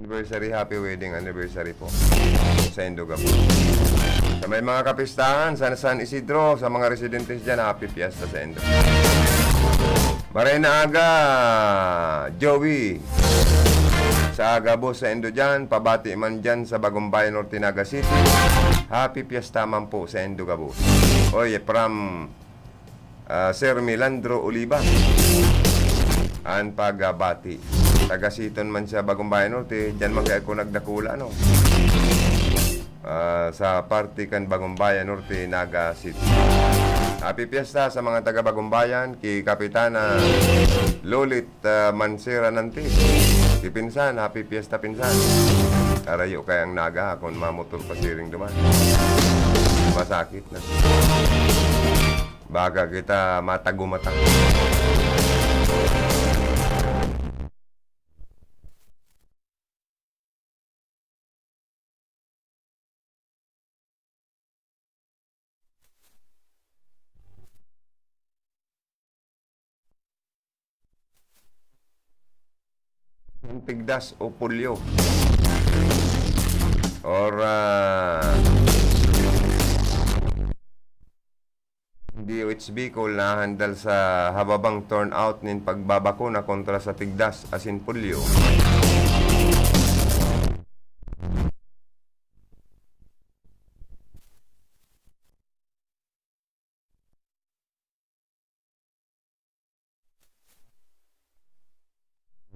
Anniversary, happy wedding anniversary po sa Induga po. Sa may mga kapistahan sa San Isidro, sa mga residentes dyan, happy fiesta sa Indo. Marena Aga, Joey, sa Agabo sa Indo dyan, pabati man dyan sa Bagumbayan Norte, Naga City, happy fiesta man po sa Indo Gabo. Oy, from Sir Milandro Oliva, ang pagbati. Taga-Siton man sa Bagumbayan Norte, dyan man kaya ko nagdakula, no? Sa party kan Bagumbayan Norte, Naga City. Happy fiesta sa mga taga Bagumbayan, kay Kapitana Lolit Mansera Nanti. Si Pinsan, happy fiesta Pinsan. Karayo kayang Naga, kung mamotor pa siring duman. Masakit na. Baga kita matagumatang. Tigdas o polio or DOHB ko na handal sa hababang turnout nin pagbabakuna kontra sa tigdas asin polio.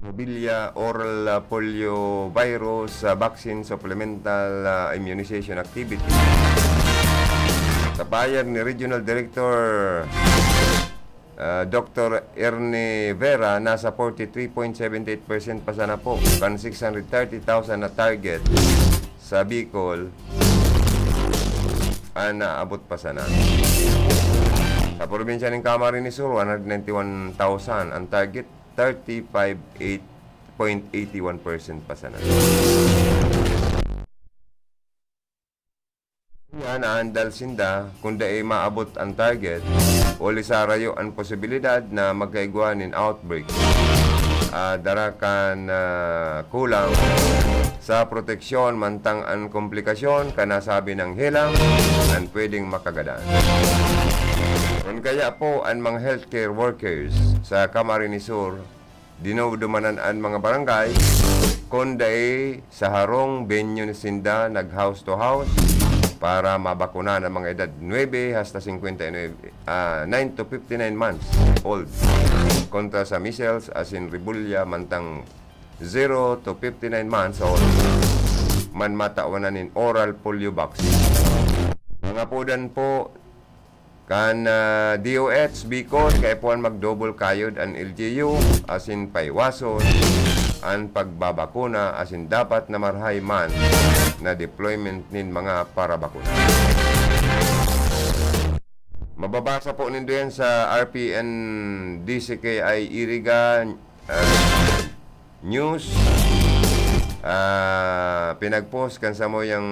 Mobilia oral polio virus vaccine supplemental immunization activity. Sa payag ni Regional Director Dr. Ernie Vera, nasa 43.78% pa sana po. Kan 630,000 na target sa Bicol naabot pa sana. Sa probinsya ng Camarines Sur, 191,000 ang target, 35.81% pa sana. Yan, naandal sinda kung daay maabot ang target o lisarayo ang posibilidad na magkaiguan in outbreak. darakan kulang sa proteksyon mantang ang komplikasyon kanasabi ng hilang ang pwedeng makagadan. Kaya po ang mga healthcare workers sa Camarines Sur dinudumanan ang mga barangay kunday sa harong venue ni Sinda nag house to house para mabakuna ng mga edad 9 hasta 59, 9 to 59 months old kontra sa measles as in rubella mantang 0 to 59 months old man matawanan in oral polio vaccine. Mga pudan po kan DOH Bicol kaya po ang mag-double kayod ang LGU as in paiwason ang pagbabakuna as in dapat na marhay man na deployment nin mga para bakuna. Mababasa po nindo yan sa RPN DCKI Iriga News. Pinag-post kan sa mo yung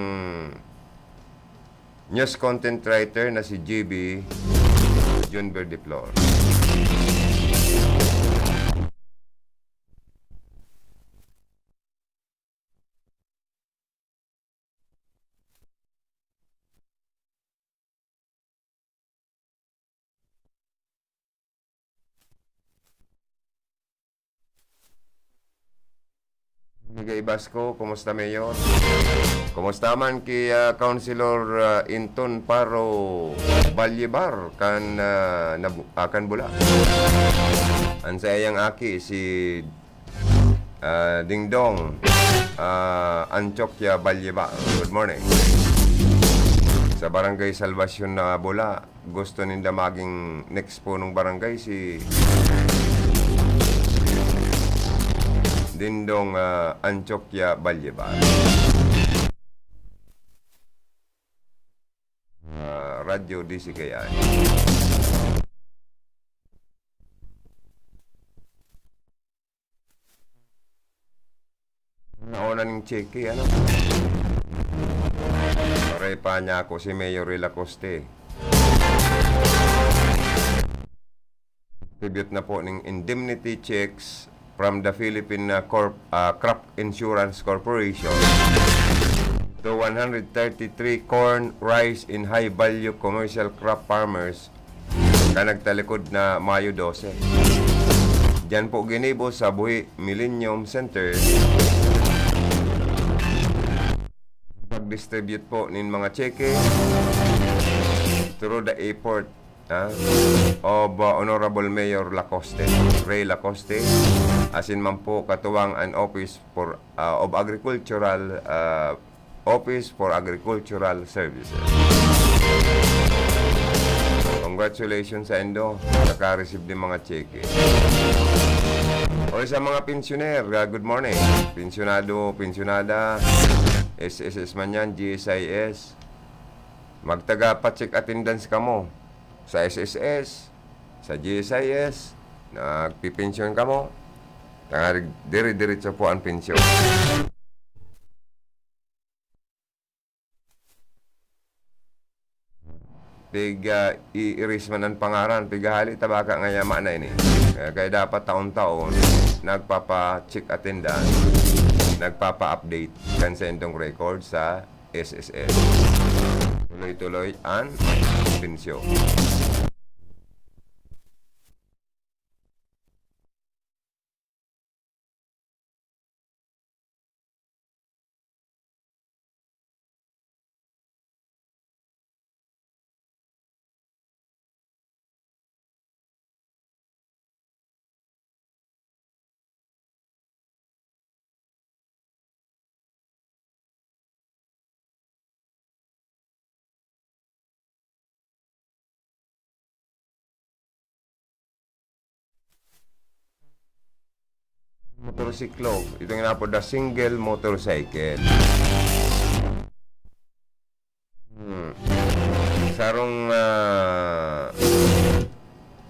news content writer na si GB John Verdiplor. Miguel Basco, kumusta Mayor? Kumusta man ki Councilor Inton Paro Balyebar kan bula. Ang sayang aki si Dingdong Anchokya Balyebar. Good morning. Sa barangay Salvacion na bula, gusto ninda maging next po ng barangay si Dindong Anchokya Balyebar. Radio DCKI. Nauna ng cheki, ano? Pare pa niya ako si Mayor Lacoste. Tribute na po ng indemnity checks from the Philippine Crop Insurance Corporation to 133 corn, rice, and high-value commercial crop farmers na nagtalikod na Mayo 12. Diyan po ginibo sa Buhi Millennium Center. Pag-distribute po ng mga cheque through the airport of Honorable Mayor Lacoste, Ray Lacoste, as in man po katuwang an Office for Agricultural Services. Congratulations sa Indo, naka-receive din mga cheque. O sa mga pensioner, good morning. Pensionado, pensionada, SSS man yan, GSIS. Magtaga-pa-check attendance ka mo sa SSS, sa GSIS, nagpipensyon ka mo, diri-diritso po ang pensyon. I-erase man ang pangaran, pigahali, tabaka nga yaman na ini. Kaya dapat taon-taon, nagpapa-check attendance, nagpapa-update kan sa intong record sa SSS. Tuloy-tuloy ang pensyon. Motorsiklo, ito nga po the single motorcycle. Sarong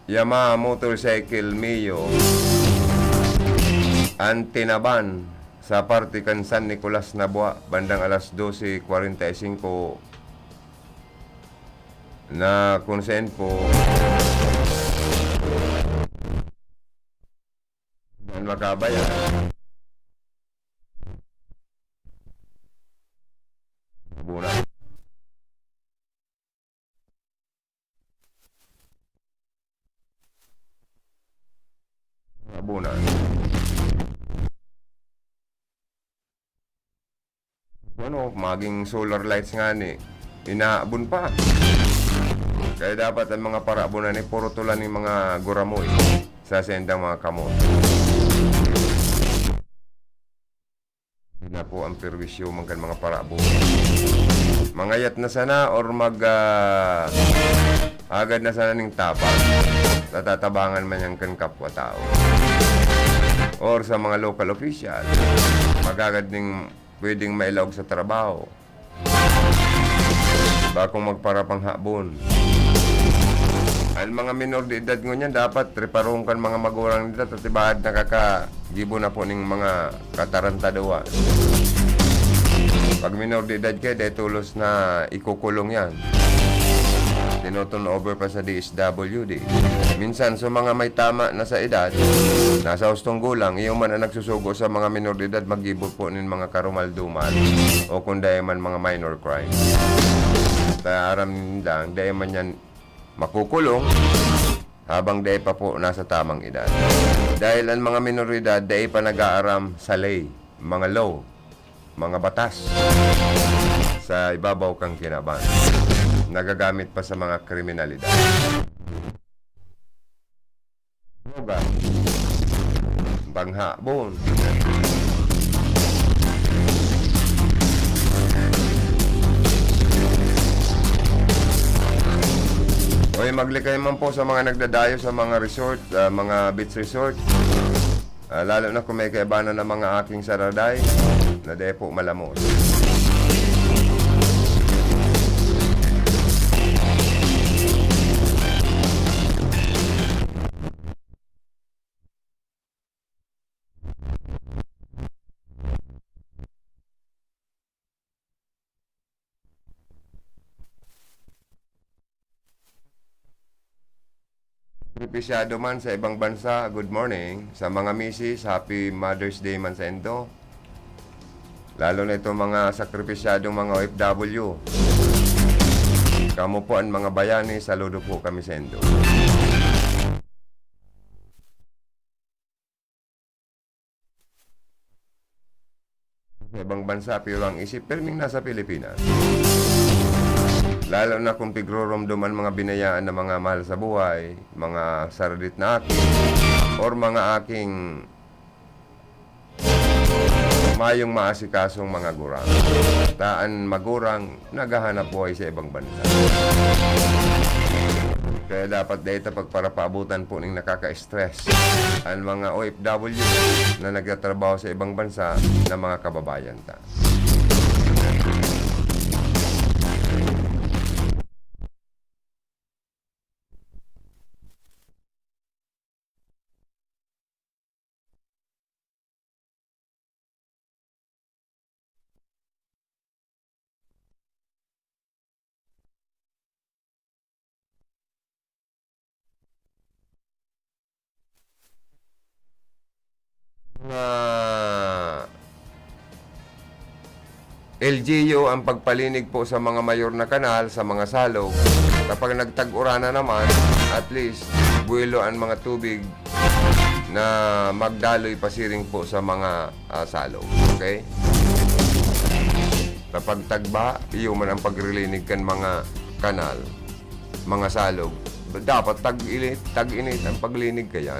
Yamaha motorcycle Mio antinaban sa parte kan San Nicolas na buwa bandang alas 12:45 na konsen po makabayan. Bulan. Bulan. Ano, maging solar lights nga ni, inaabon pa. Kaya dapat ang mga parabonan ni puro tulan ng mga guramoy sa sendang mga kamot. Hindi na po ang perwisyo magkan mga parabo. Mangayat na sana or agad na sana ning tapang. Natatabangan man yung kan kapwa tao. Or sa mga local official, magagad ning pwedeng mailawag sa trabaho. Bakong magparapang habon. Ang mga minor de edad ngunyan dapat reparong kan mga magulang nila at ibahad nakakagibo na po ng mga katarantaduan. Pag minor de edad kayo, dahil tulos na ikukulong yan. Tinutun over pa sa DSWD. Minsan, sa mga may tama na sa edad, nasa hustong gulang, yung man ang nagsusugo sa mga minor de edad, mag-ibot po ng mga karumal-dumal o kung dahil man mga minor crimes. Kaya aram lang, dahil man yan makukulong habang dahil pa po nasa tamang edad. Dahil ang mga minor de edad, dahil pa nag-aaram sa lay, mga law, mga batas sa ibabaw kang kinaban. Nagagamit pa sa mga kriminalidad. Droga. Panghabon. Oy, maglikay man po sa mga nagdadayo sa mga resort, mga beach resort. Lalo na kung may kaibanan ng mga aking saraday na dahil po malamos. Pripisyado man sa ibang bansa, good morning. Sa mga misis, happy Mother's Day man sa endo. Lalo na ito mga sakripisyadong mga OFW. Kamu po ang mga bayani, saludo po kami sa endo. Sa ibang bansa, pero ang isip, perming nasa Pilipinas. Lalo na kung tigro-romdoman mga binayaan ng mga mahal sa buhay, mga saradit na aking, or mga aking mayong maasikasong mga gurang. Taan magurang, naghahanap buhay sa ibang bansa. Kaya dapat dito pagparapaabutan po ng nakaka-stress ang mga OFW na nagtatrabaho sa ibang bansa na mga kababayan ta. LGU ang pagpalinig po sa mga mayor na kanal, sa mga salog. Kapag nagtag-urana naman, at least buwelo ang mga tubig na magdaloy pasiring po sa mga salog. Okay? Kapag tagba, iyo man ang pagrilinig kan mga kanal, mga salog. Dapat tag-init ang paglinig kaya.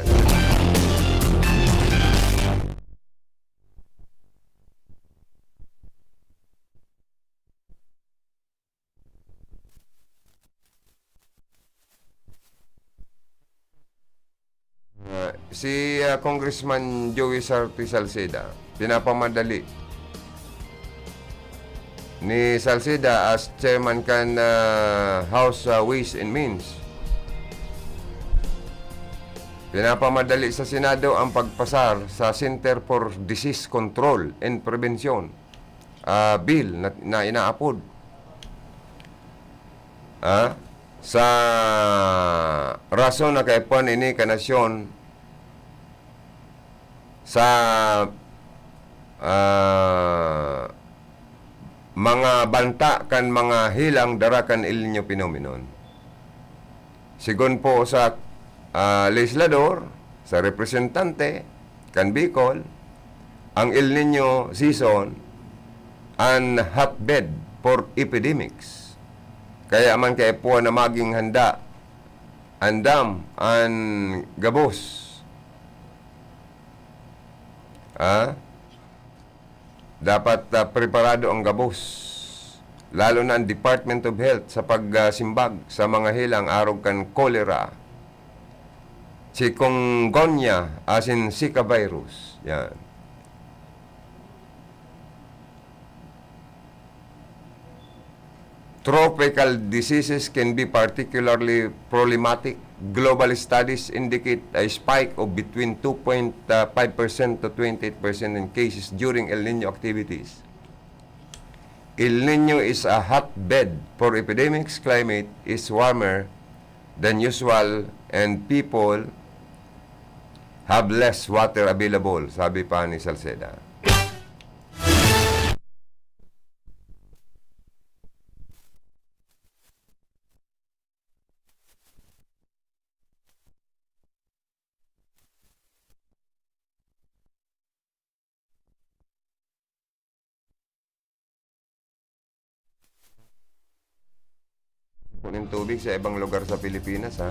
Si Congressman Joey Sarti Salceda, pinapamadali ni Salceda as chairman kan House Ways and Means. Pinapamadali sa Senado ang pagpasar sa Center for Disease Control and Prevention bill na inaapod sa rason na kaipuan ini kanasyon sa mga banta kan mga hilang darakan El Nino phenomenon. Sigon po sa legislador, sa representante kan Bicol, ang El Nino season an hotbed for epidemics. Kaya man kay po na maging handa andam an gabos. Dapat preparado ang gabos, lalo na ang Department of Health sa pagsimbag sa mga hilang arog kan cholera, chikungunya, asin Zika virus. Yan. Tropical diseases can be particularly problematic. Global studies indicate a spike of between 2.5% to 28% in cases during El Nino activities. El Nino is a hotbed for epidemics. Climate is warmer than usual and people have less water available, sabi pa ni Salceda. Kunin tubig sa ibang lugar sa Pilipinas, ha?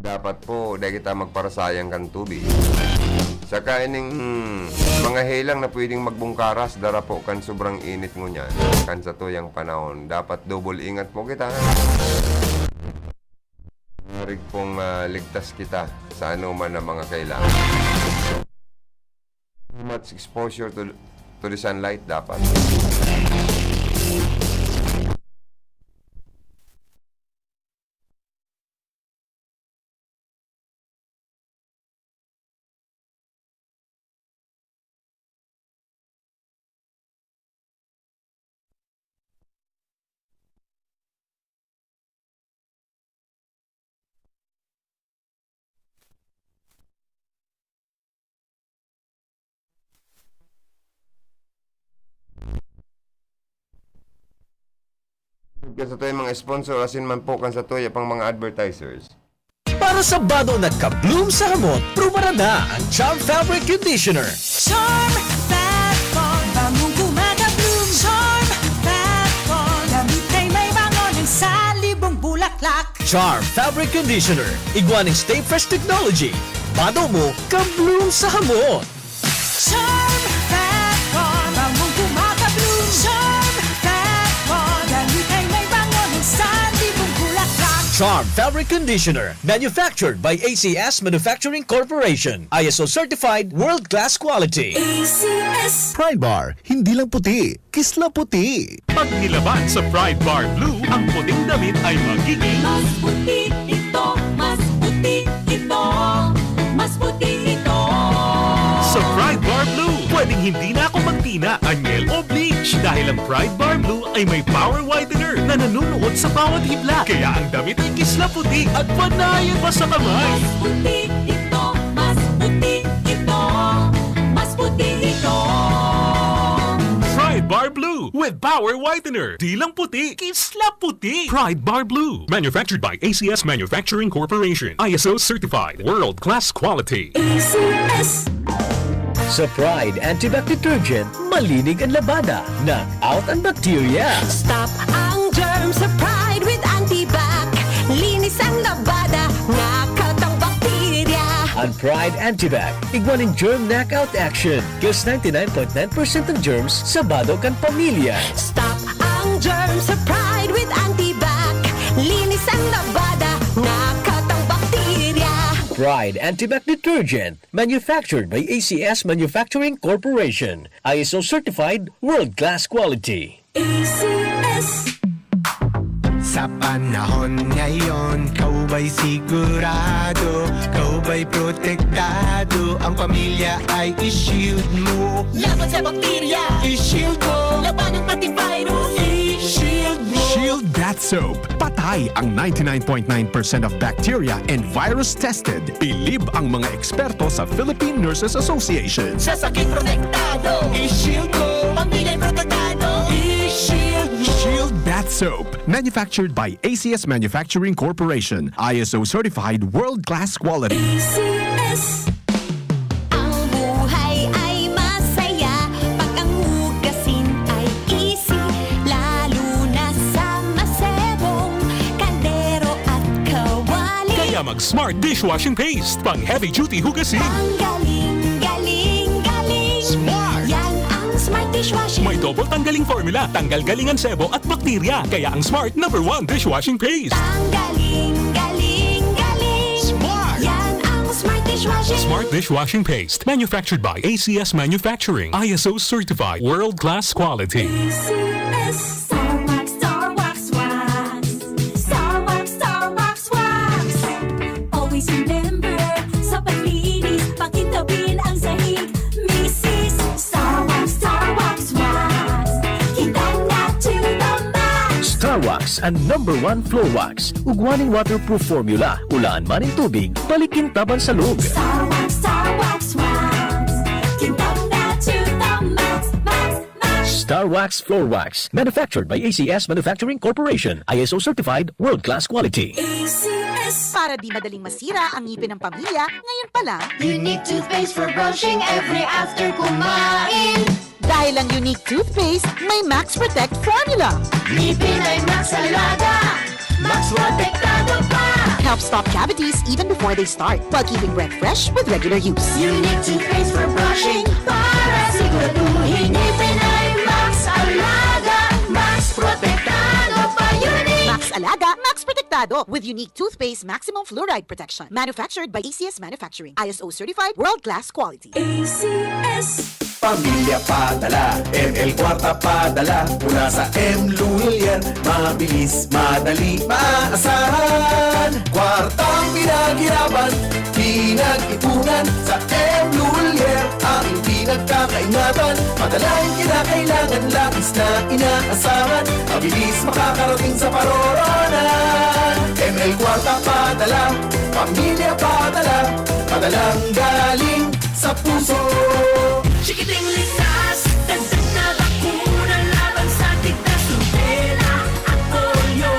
Dapat po, dahil kita magparasayang kan tubig. Saka ining mga hilang na pwedeng magbungkaras, dara po kan sobrang init mo niyan, kan sa tuyang panahon. Dapat double ingat po kita. Marig pong ligtas kita sa anuman na mga kailangan. Much exposure to the sunlight dapat. Sa to yung mga sponsor, asin man po kan sa to yung pang mga advertisers.
Para sa bado nagka-bloom sa hamot, prumara na ang Charm Fabric Conditioner.
Charm Fat-Bond, bangong kumaga-bloom. Charm Fat-Bond, damit ay may bangon ng salibong bulaklak.
Charm Fabric Conditioner, igwaning Stay Fresh Technology. Bado mo, ka-bloom sa hamot.
Charm Fat-Bond, bangong kumaga-bloom. Charm Fat-Bond, damit ay may bangon ng salibong bulaklak.
Charm Fabric Conditioner, manufactured by ACS Manufacturing Corporation. ISO certified, world-class quality.
ACS.
Pride Bar, hindi lang puti, kisla puti.
Pag nilaban sa Pride Bar Blue, ang puting damit ay magiging
Mas puti ito, mas puti ito, mas puti ito.
sa Pride Bar Blue. Pwedeng hindi na ako magtina, anyel o bleach dahil ang Pride Bar Blue ay may power whitener na nanunuot sa bawat hibla. Kaya ang damit ay kisla puti at panayan pa sa kamay.
Mas puti ito, mas puti ito, mas puti ito.
Pride Bar Blue with power whitener. Di lang puti, kisla puti. Pride Bar Blue. Manufactured by ACS Manufacturing Corporation. ISO certified. World-class quality.
ACS.
Sa Pride Antibac Detergent, malinig ang labada. Knock out ang bacteria.
Stop ang germs sa Pride with Antibac. Linis ang labada, knockout ang bakterya.
Ang Pride Antibac, igwaning germ knockout action. Kills 99.9% ng germs sa badog ang pamilya.
Stop ang germs sa Pride with Antibac. Linis ang labada, knockout ang bakterya.
Pride Antibac Detergent, manufactured by ACS Manufacturing Corporation. ISO certified, world-class quality.
ACS.
Sa panahon ngayon, kau ba'y sigurado? Kau ba'y protektado? Ang pamilya ay i-shield mo.
Laban sa bakterya,
I-shield mo.
laban ng antivirus.
I-shield mo. Shield
Bath Soap. Patay ang 99.9% of bacteria and virus tested. Bilib ang mga eksperto sa Philippine Nurses Association.
Sa sakit protektado, i-shield ko. Pamilya'y protektado, i-shield mo.
Shield Bath Soap. Manufactured by ACS Manufacturing Corporation. ISO certified world-class quality.
ACS. Ang buhay ay masaya pag ang hugasin ay easy, lalo na sa masebong kaldero at kawali.
Kaya mag-Smart Dishwashing Paste. Pang heavy-duty hugasin.
Ang galing, galing, galing.
Smart!
Yan ang Smart Dishwashing.
May double tanggaling formula. Tanggal galingan sebo at bakterya. Kaya ang Smart #1 dishwashing paste.
Ang galing, galing, galing.
Smart!
Yan ang Smart Dishwashing.
Smart Dishwashing Paste. Manufactured by ACS Manufacturing. ISO certified world-class quality.
ACS. Star Wax, Star Wax, Wax. Star Wax, Star Wax, Wax. Always remember, sa paglinis, pakintabin ang sahig. Mrs. Star Wax, Star Wax, Wax. Kitang na to the max.
Star Wax ang #1 floor wax. Ugwaning waterproof formula. Ulaan man ng tubig, balikin taban sa loob.
Star Wax, Star Wax, Wax. Kitang na to the max, max, max.
Star Wax Floor Wax. Manufactured by ACS Manufacturing Corporation. ISO certified world-class quality.
ACS.
Para di madaling masira ang ngipin ng pamilya, ngayon pa lang,
Unique toothpaste for brushing every after kumain.
dahil ang unique toothpaste, may Max Protect formula.
Ngipin ay Max Alaga. Max Protektado pa.
Helps stop cavities even before they start, while keeping breath fresh with regular use.
Unique toothpaste for brushing para siguraduhin ngipin ay Max Alaga. Max Protektado pa. Unique.
Max Alaga, Max Protectado with unique toothpaste maximum fluoride protection. Manufactured by ACS Manufacturing. ISO certified world-class quality.
ACS.
Pamilya padala, ML Kwarta padala. Mula sa M. Lulian, mabilis, madali, maasahan. Kwartang pinaghirapan, pinag-ipunan. Sa M. Lulian, aking pinagkakaingatan. Padalang kinakailangan, labis na inaasahan. Mabilis makakarating sa paroronan. ML Kwarta padala, pamilya padala. Padalang galing sa puso.
Chikiting likas, dagdag na bakuna laban sa tignas, rubella at polio.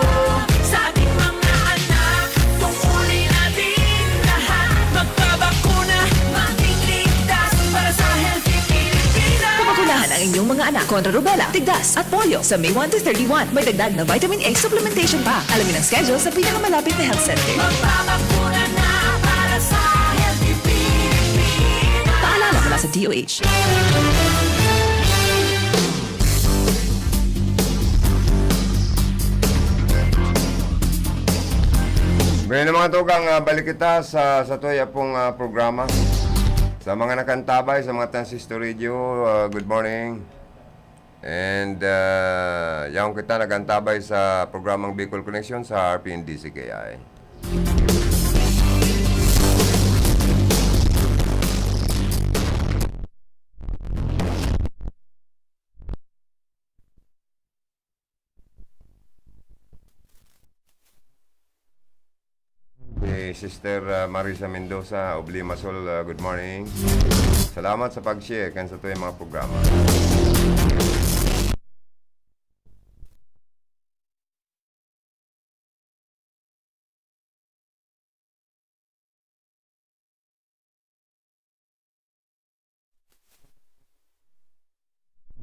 Sa ating mga anak, tungkulin natin lahat. Magpabakuna, maging ligtas para sa healthy Pilipinas.
Pabakunahan ang inyong mga anak kontra rubella, tigdas at polio sa May 1 to 31. May dagdag na vitamin A supplementation pa. Alamin ang schedule sa pinakamalapit na health center.
Magpabakuna na para sa healthy Pilipinas.
Paalala mula sa DOH.
Ngayon mga tugang, balik kita sa tuya pong programa. Sa mga nakantabay, sa mga transistor radio, good morning. And yung kita nakantabay sa programang Bicol Connection sa RPNDCKI. Sister Marisa Mendoza, Oblimasol, good morning. Salamat sa pag-share kan sa tuyong mga programa.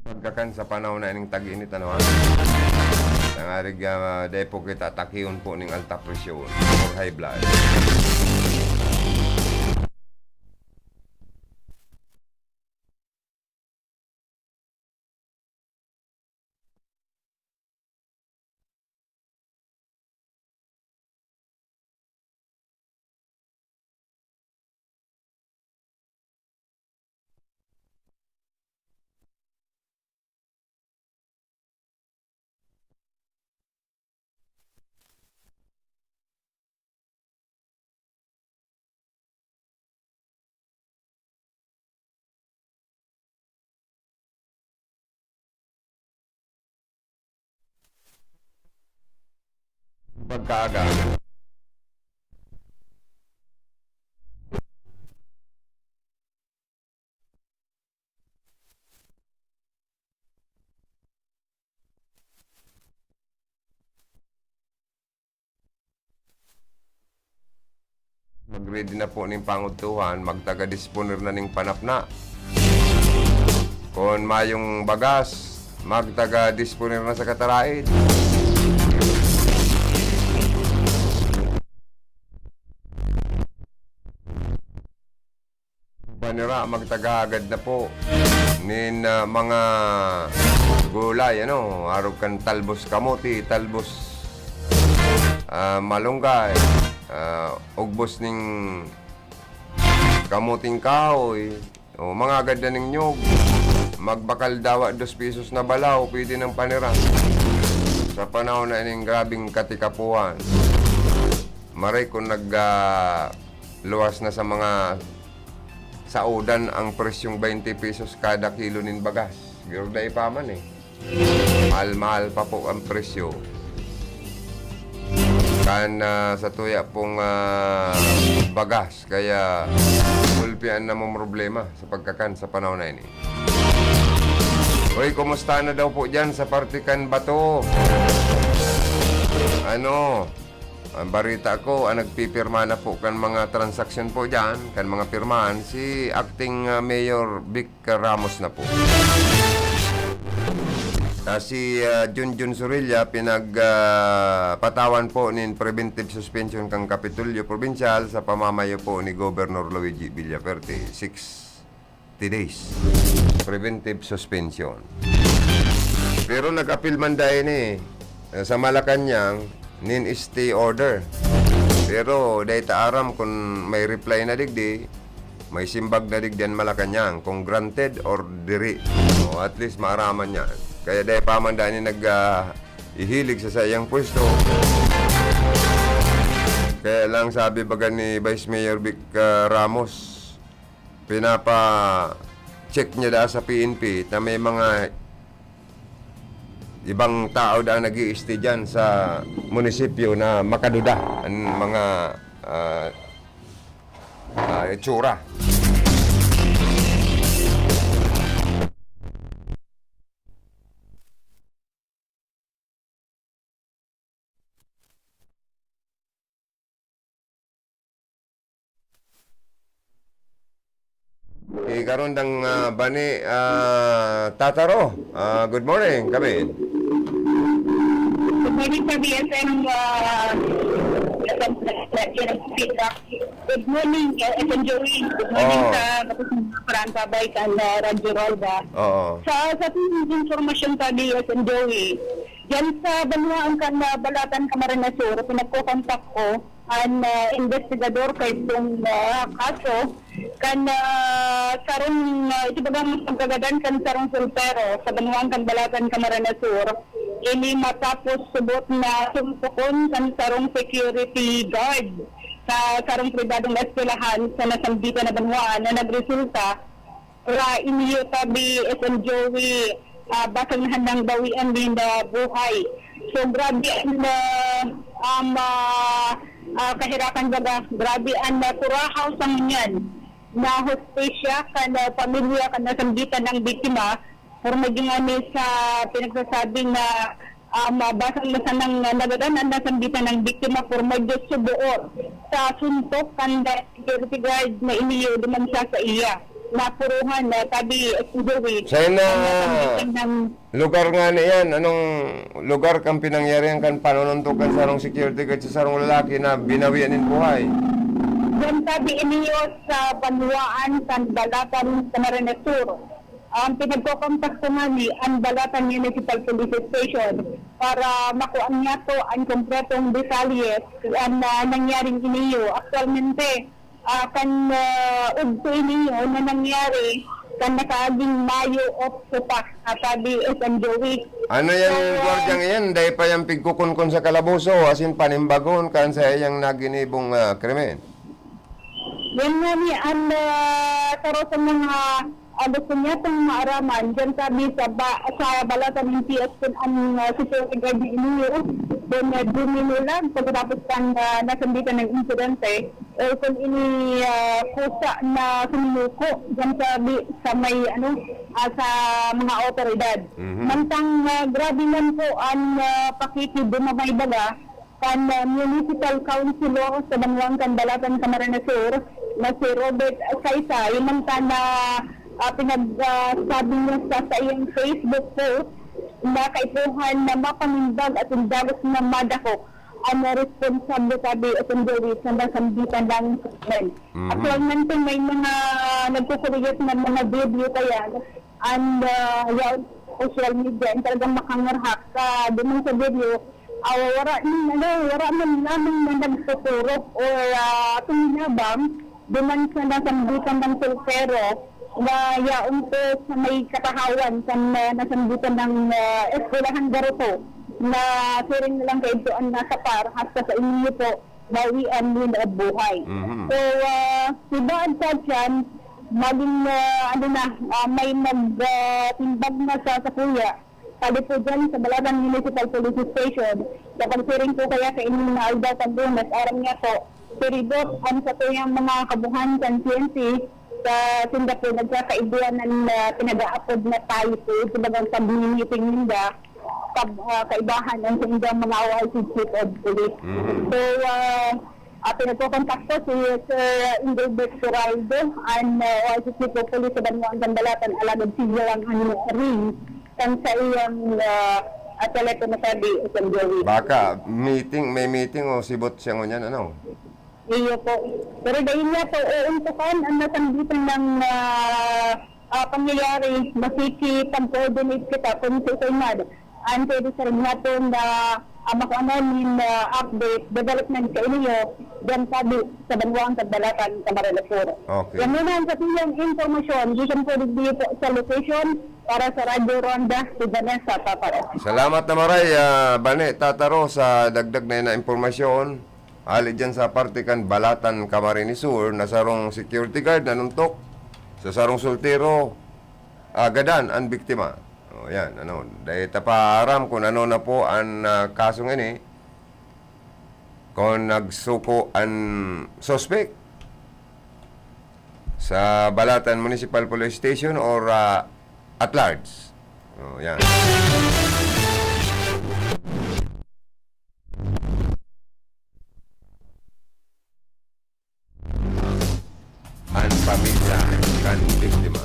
Pagkakan sa panahon na ining tag-init, ano ha? Nangarig depo kita takiyon po ning alta presyon or high blood. pagkaaga. Mag-ready na po ning pangutuhan, magtaga-disponer na ning panapna. Kung mayong bagas, magtaga-disponer na sa kataraid. Panira, magtagagad na po nin mga gulay, arog kan talbos kamuti, talbos malunggay, ugbos ning kamuting kahoy, o mga agad na ning nyog, magbakal dawa 2 pesos na balaw, pwede ng panira. Sa panahon na ining grabing katikapuhan, maray kung luwas na sa mga saudan ang presyong 20 pesos kada kilo nin bagas. Giro na ipaman Mahal-mahal pa po ang presyo. Kan sa tuya pong bagas. Kaya ulpian na mong problema sa pagkakan sa panahon na ini. Hoy, kumusta na daw po dyan sa Partikan Bato? Ang barita ko, nagpipirma na po kan mga transaksyon po dyan, kan mga pirmahan, si Acting Mayor Vic Ramos na po. Si Junjun Surilla, pinagpatawan po nin preventive suspension kang Kapitulyo Provincial sa pamamayo po ni Governor Luigi Villaperte. 60 days. Preventive suspension. Pero nag-appeal man dahil sa Malacanang, nin stay order. Pero dahil taaram kung may reply na digdi, may simbag na digdian Malacanang kung granted or diri. So, at least maaraman yan. Kaya dahil pamandaan ni ihilig sa sayang pwesto. Kaya lang sabi baga ni Vice Mayor Vic Ramos, pinapa-check niya da sa PNP na may mga ibang tao da nag-i-stay dyan sa munisipyo na makaduda ang mga itsura. Karon dang bani Tataro. Good morning, kami.
Good morning, SN Good morning, SN Joey. Good morning sa Parang Kabay kan Radyo Rolda. Sa informasyon tadi, SN Joey, dyan sa Banuaan kan Balatan Camarines Sur, pinagkukontak ko ang investigador kay itong kaso kan sarong ito bagang pagkagadan kan sarong soltero sa Banuang kan Balatan Camarines Sur. Ini matapos subot na sumpukon kan sarong security guard sa sarong pribadong eskwelahan sa nasambitan na Banuaan na nagresulta ra iniyo tabi SN Joey basang handang bawian din na buhay. So grabe ang kahirapan baga, grabe ang kurahaw sa manyan na hostesya kan pamilya kan nasambitan ng biktima or maging sa pinagsasabing na basang masanang nagadanan nasambitan ng biktima for medyo subuot sa suntok kan security guard na iniyo duman sa iya na puruhan na tabi Joey.
Sa'yo na lugar nga na yan. Anong lugar kang pinangyarihan kan panununtukan sa sarong security guard sa sarong lalaki na binawian in buhay?
Yan tabi iniyo sa Banuaan kan Balatan Camarines Sur. Pinagkokontak ko nga ni ang Balatan Municipal Police Station para makuan niya to ang kompletong detalye ang nangyaring iniyo. Actualmente, kan udto iniyo na nangyari kan nakaaging Mayo of Supak sabi SN Joey.
Ano yung gwardyang iyan? Dahil pa yung pigkukunkun sa kalabuso asin panimbagon kan sa iyang naginibong krimen.
Yan nga ni ang taro sa mga gusto niya itong maaraman dyan sabi sa Balatan ng PS ang security guard ni iniyo Then, duminulag pagkatapos kang nasambitan ng insidente, kung ini kusa na sumuko dyan sa may, sa mga otoridad. Mantang grabe man po ang pakikidumamay baga kan Municipal Councilor sa Banwang Canbalatan, Camarines Sur, na si Robert Saysay, mantang na pinagsabi niya sa iyang Facebook post na kaipuhan na mapamindag at indagos na madako ang responsable sabi at enjoy sa nasambitan ng men. Actualmente may mga nagkukuriyot na mga video kaya and yung social media and talagang makangarhak ka dumang sa video wala man namin na nagtuturo or tuminabang duman sa nasambitan ng soltero na yaon po sa may katahawan sa nasambitan ng eskwelahan Garuto na siring lang kayo doon nasa par hasta sa inyo po bawian din at buhay. So, sibaan sa dyan, maging may magtimbag na sa kuya. Sabi po dyan sa Balatan Municipal Police Station, kapag siring po kaya sa inyong na aldaw pandunas, aram niya po, siridot ang sa tuyang mga kabuhan sa CNC, sa Singapore, nagkakaibuan ng pinag-a-upload na tayo po, ito bagang sa meeting ninda, kaibahan ng sindang mga OIC Chief of Police. So, pinagkokontak po si Sir Engelbert Suraldo and OIC Chief of Police sa Banwang Canbalatan, alagad si Joang Ring, kan sa iyang telepono sabi, Sir Joey.
Baka, may meeting o sibot siya ngunyan,
Iyo po. Pero dahil nga po, uuntukan ang nasambitan ng pangyayari, makikipag-coordinate kita kung sa Senado. Ang pwede sa rin natin na makaanamin update, development sa inyo, dyan sabi sa Banwang Canbalatan, Camarines Sur.
Okay.
Yan muna ang katiyang informasyon. Gikan po digdi po sa location para sa Radio Ronda, si Vanessa Tataro.
Salamat na maray, Bane Tataro, sa dagdag na informasyon. Ali dyan sa partikan Balatan, Camarines Sur, na sarong security guard nanuntok sa sarong soltero, agadan ang biktima. O yan, dahil taparam kung ano na po ang kasong ini, kung nagsuko ang suspect sa Balatan Municipal Police Station or at large. O yan. Ang pamilya kan biktima.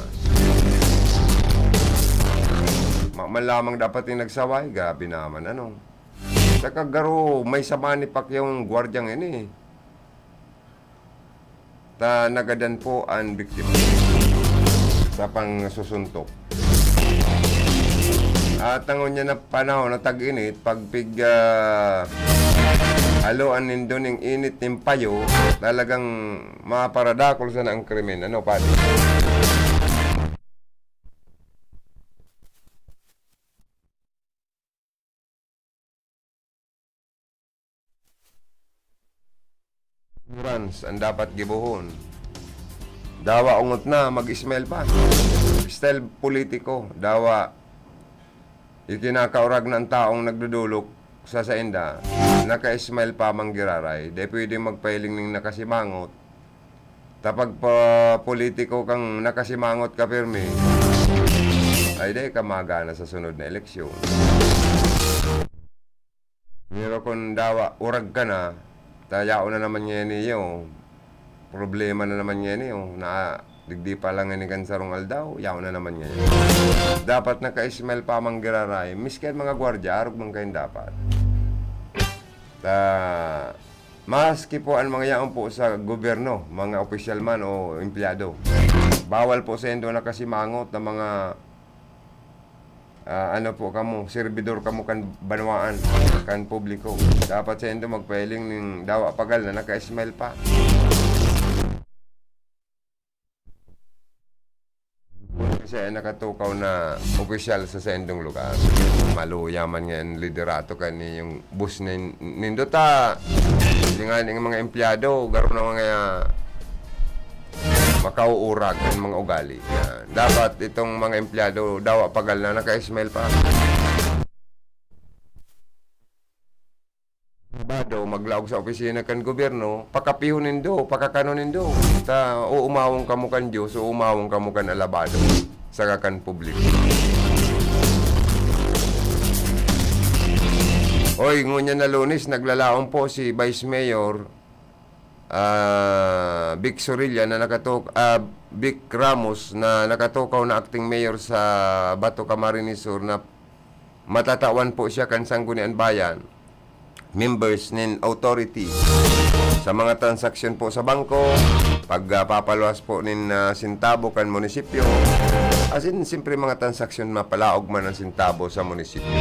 Man lamang dapat yung nagsaway, grabe naman, Saka garo, may sama ni Pacquiao gwardyang ini. Nagadan po ang biktima sa pang susuntok. At ang unya na panahon na tag-init, pagpig haluan nindo ng init ng payo, talagang maparadakol sa ang krimen. Pati? Ang dapat gibuhon. Dawa ungot na, mag-ismail pa. Style politiko, dawa ikinakaurag ng taong nagdudulok sa sainda, naka-ismail pa manggiraray, di pwede magpailing ng nakasimangot. Tapag pa politiko kang nakasimangot ka pirmi, ay di ka magana sa sunod na eleksyon. Pero kung dawa, urag ka na, tayao na naman yan niyo, problema na naman yan niyo, na digdi pa lang nga ni sarong aldaw, yaw na naman yan. Dapat naka-ismail pa manggiraray, miskin mga gwardya, arog man kayo dapat. Maski po ang mga yaon po sa gobyerno, mga opisyal man o empleyado, bawal po sa endo nakasimangot na mga servidor kamo kan banwaan, kan publiko. Dapat sa endo magpailing ng dawa pagal na naka-ismail pa. Kasi nakatukaw na opisyal sa sendong lugar. Maluyaman nga ang liderato kani yung bus na nindota. Hindi nga ng mga empleyado, garo na mga makauurag ng mga ugali. Yan. Dapat itong mga empleyado daw pagal na naka-ismail pa. Bado maglaog sa opisina kan gobyerno, pakapihunin do, pakakanunin do. Ta uumawong kamo kan Dios, uumawong kamo kan alabado sa kakan publiko. Oy, ngunya na Lunes, naglalaon po si Vice Mayor Vic Sorilla na Vic Ramos na nakatukaw na acting mayor sa Bato Camarines Sur na matatawan po siya kan Sangguniang Bayan, members nin authority sa mga transaksyon po sa bangko, pagpapaluwas po nin sintabo kan munisipyo. As in, siyempre mga transaksyon mapalaog man ang sintabo sa munisipyo.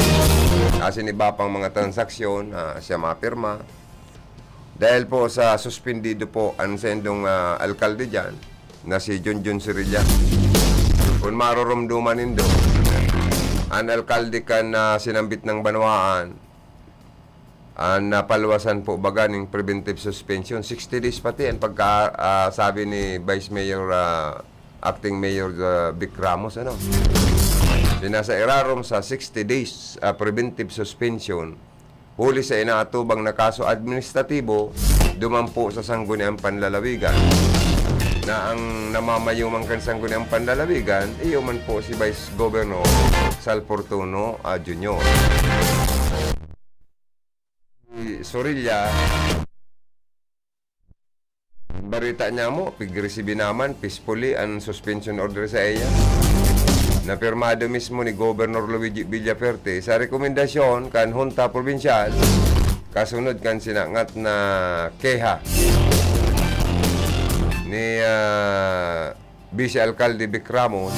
As in, iba pang mga transaksyon siya mapirma. Dahil po sa suspendido po ang sendong alkalde dyan na si Junjun Sirilla. Kung maroromduman nindo, ang alkalde kan sinambit ng Banwaan, napaluwasan po baga ng preventive suspension. 60 days pati ang pagka sabi ni Vice Mayor Acting Mayor Vic Ramos, ano? Sinasa irarom sa 60 days preventive suspension, huli sa inaatubang na kaso administratibo, dumampo sa Sangguniang Panlalawigan. Na ang namamayumang kan Sangguniang Panlalawigan, iyo man po si Vice Governor Sal Fortuno Jr. Sorilla, barita niya mo, pig-receive naman peacefully ang suspension order sa iya na pirmado mismo ni Governor Luigi Villaferte sa rekomendasyon kan Junta Provincial kasunod kan sinangat na keha ni Vice Alcalde Vic Ramos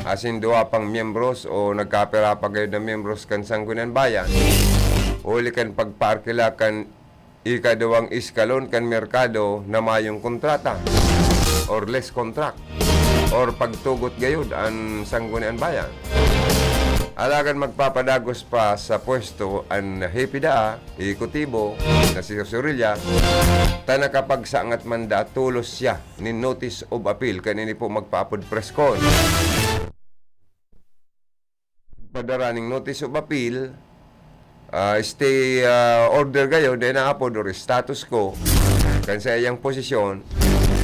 asin duwa pang miyembros o nagkapira pa kayo na miyembros kan Sangguniang Bayan. Uli kan pagparkila kan ikadawang iskalon kan merkado na mayong kontrata or less contract or pagtugot gayud ang Sangguniang Bayan. Alagan magpapadagos pa sa pwesto ang hipida, ikutibo na si Sorilla ta nakapagsangat manda tulos siya ni notice of appeal kanini po magpaapod press con. Padaraning notice of appeal, stay order gayo din na apod or status quo kan sa iyang posisyon.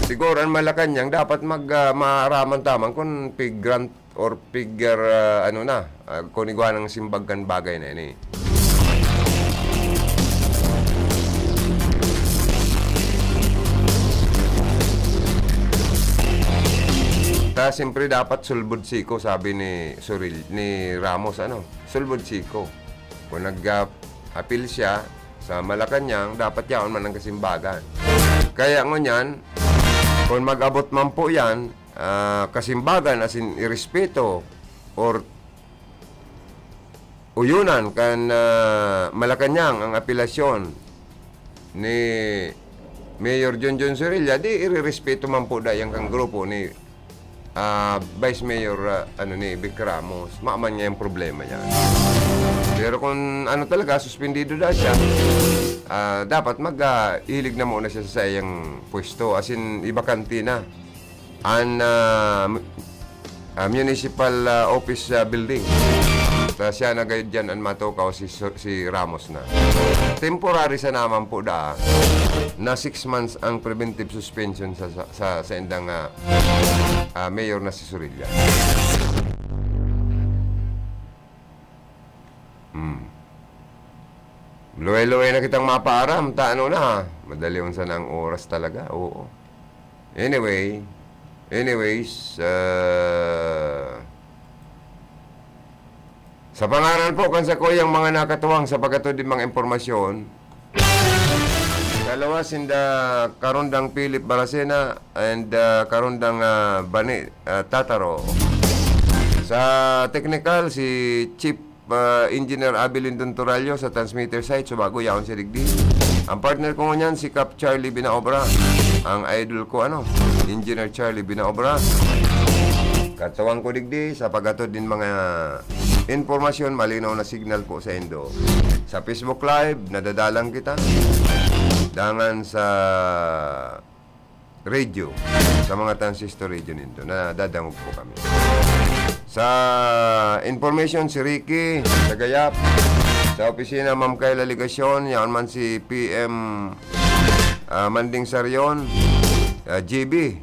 Siguro ang Malacanang dapat maaraman tamang kung pig grant or figure kung igwa ng simbagkan bagay na ini. Ta siyempre dapat sulbud siko, sabi ni Ramos, sulbud siko. Kung nag-appeal siya sa Malacanang, dapat yaon man ang kasimbagan. Kaya ngunyan, kung mag-abot man po yan, kasimbagan as in irespeto or uyunan kan Malacanang ang apelasyon ni Mayor Junjun Sirilla, di irerespeto man po dayang kang grupo ni Vice Mayor ni Vic Ramos. Maaman niya yung problema niya. Pero kung talaga, suspendido na siya, dapat mag-ilig na muna siya sa iyang pwesto. As in, ibakanti na ang municipal office building. Siya na gayud dyan ang matukaw si Ramos na. Temporary sa naman po na 6 months ang preventive suspension sa indang mayor na si Sorilla. Luwe-luwe na kitang mapaaram, madali unsa na ang oras talaga, oo. Anyways, sa pangalan po kan sa kuyang mga nakatuwang sa pagkatod din mga impormasyon, dalawa sinda Karundang Philip Baracena and Karundang Bani Tataro. Sa technical, si Chief Engineer Abilin Dontorallo sa transmitter site, so bago yaon si Digdi. Ang partner ko ngunyan, si Cap Charlie Binaobra. Ang idol ko, Engineer Charlie Binaobra. Katawang ko Digdi, sa pagkatod din mga informasyon, malinaw na signal po sa Indo. Sa Facebook Live, nadadalang kita. Dangan sa radio, sa mga transistor radio nito, nadadangog po kami. Sa information, si Ricky, sa Gayap, sa Sa opisina Ma'am Kayla Ligasyon, yan man si PM Manding Sarion, GB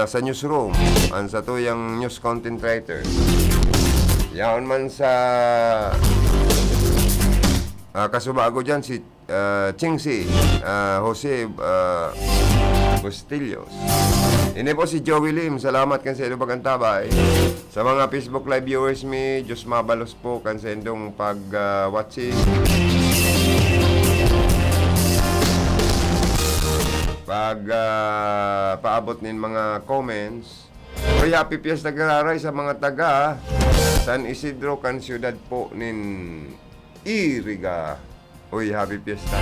sa newsroom, ang sa tuyang news content writer. Yan man sa kasubago dyan si Chingsi Jose Bustillos. Ini po si Joey Lim. Salamat kan sa ilo pagkantabay. Sa mga Facebook Live viewers mi, Diyos mabalos po kan sa indong pag-watching. Paabot nin mga comments. Uy, happy Fiesta Gararay sa mga taga San Isidro kan siyudad po nin Iriga. Uy, happy Fiesta.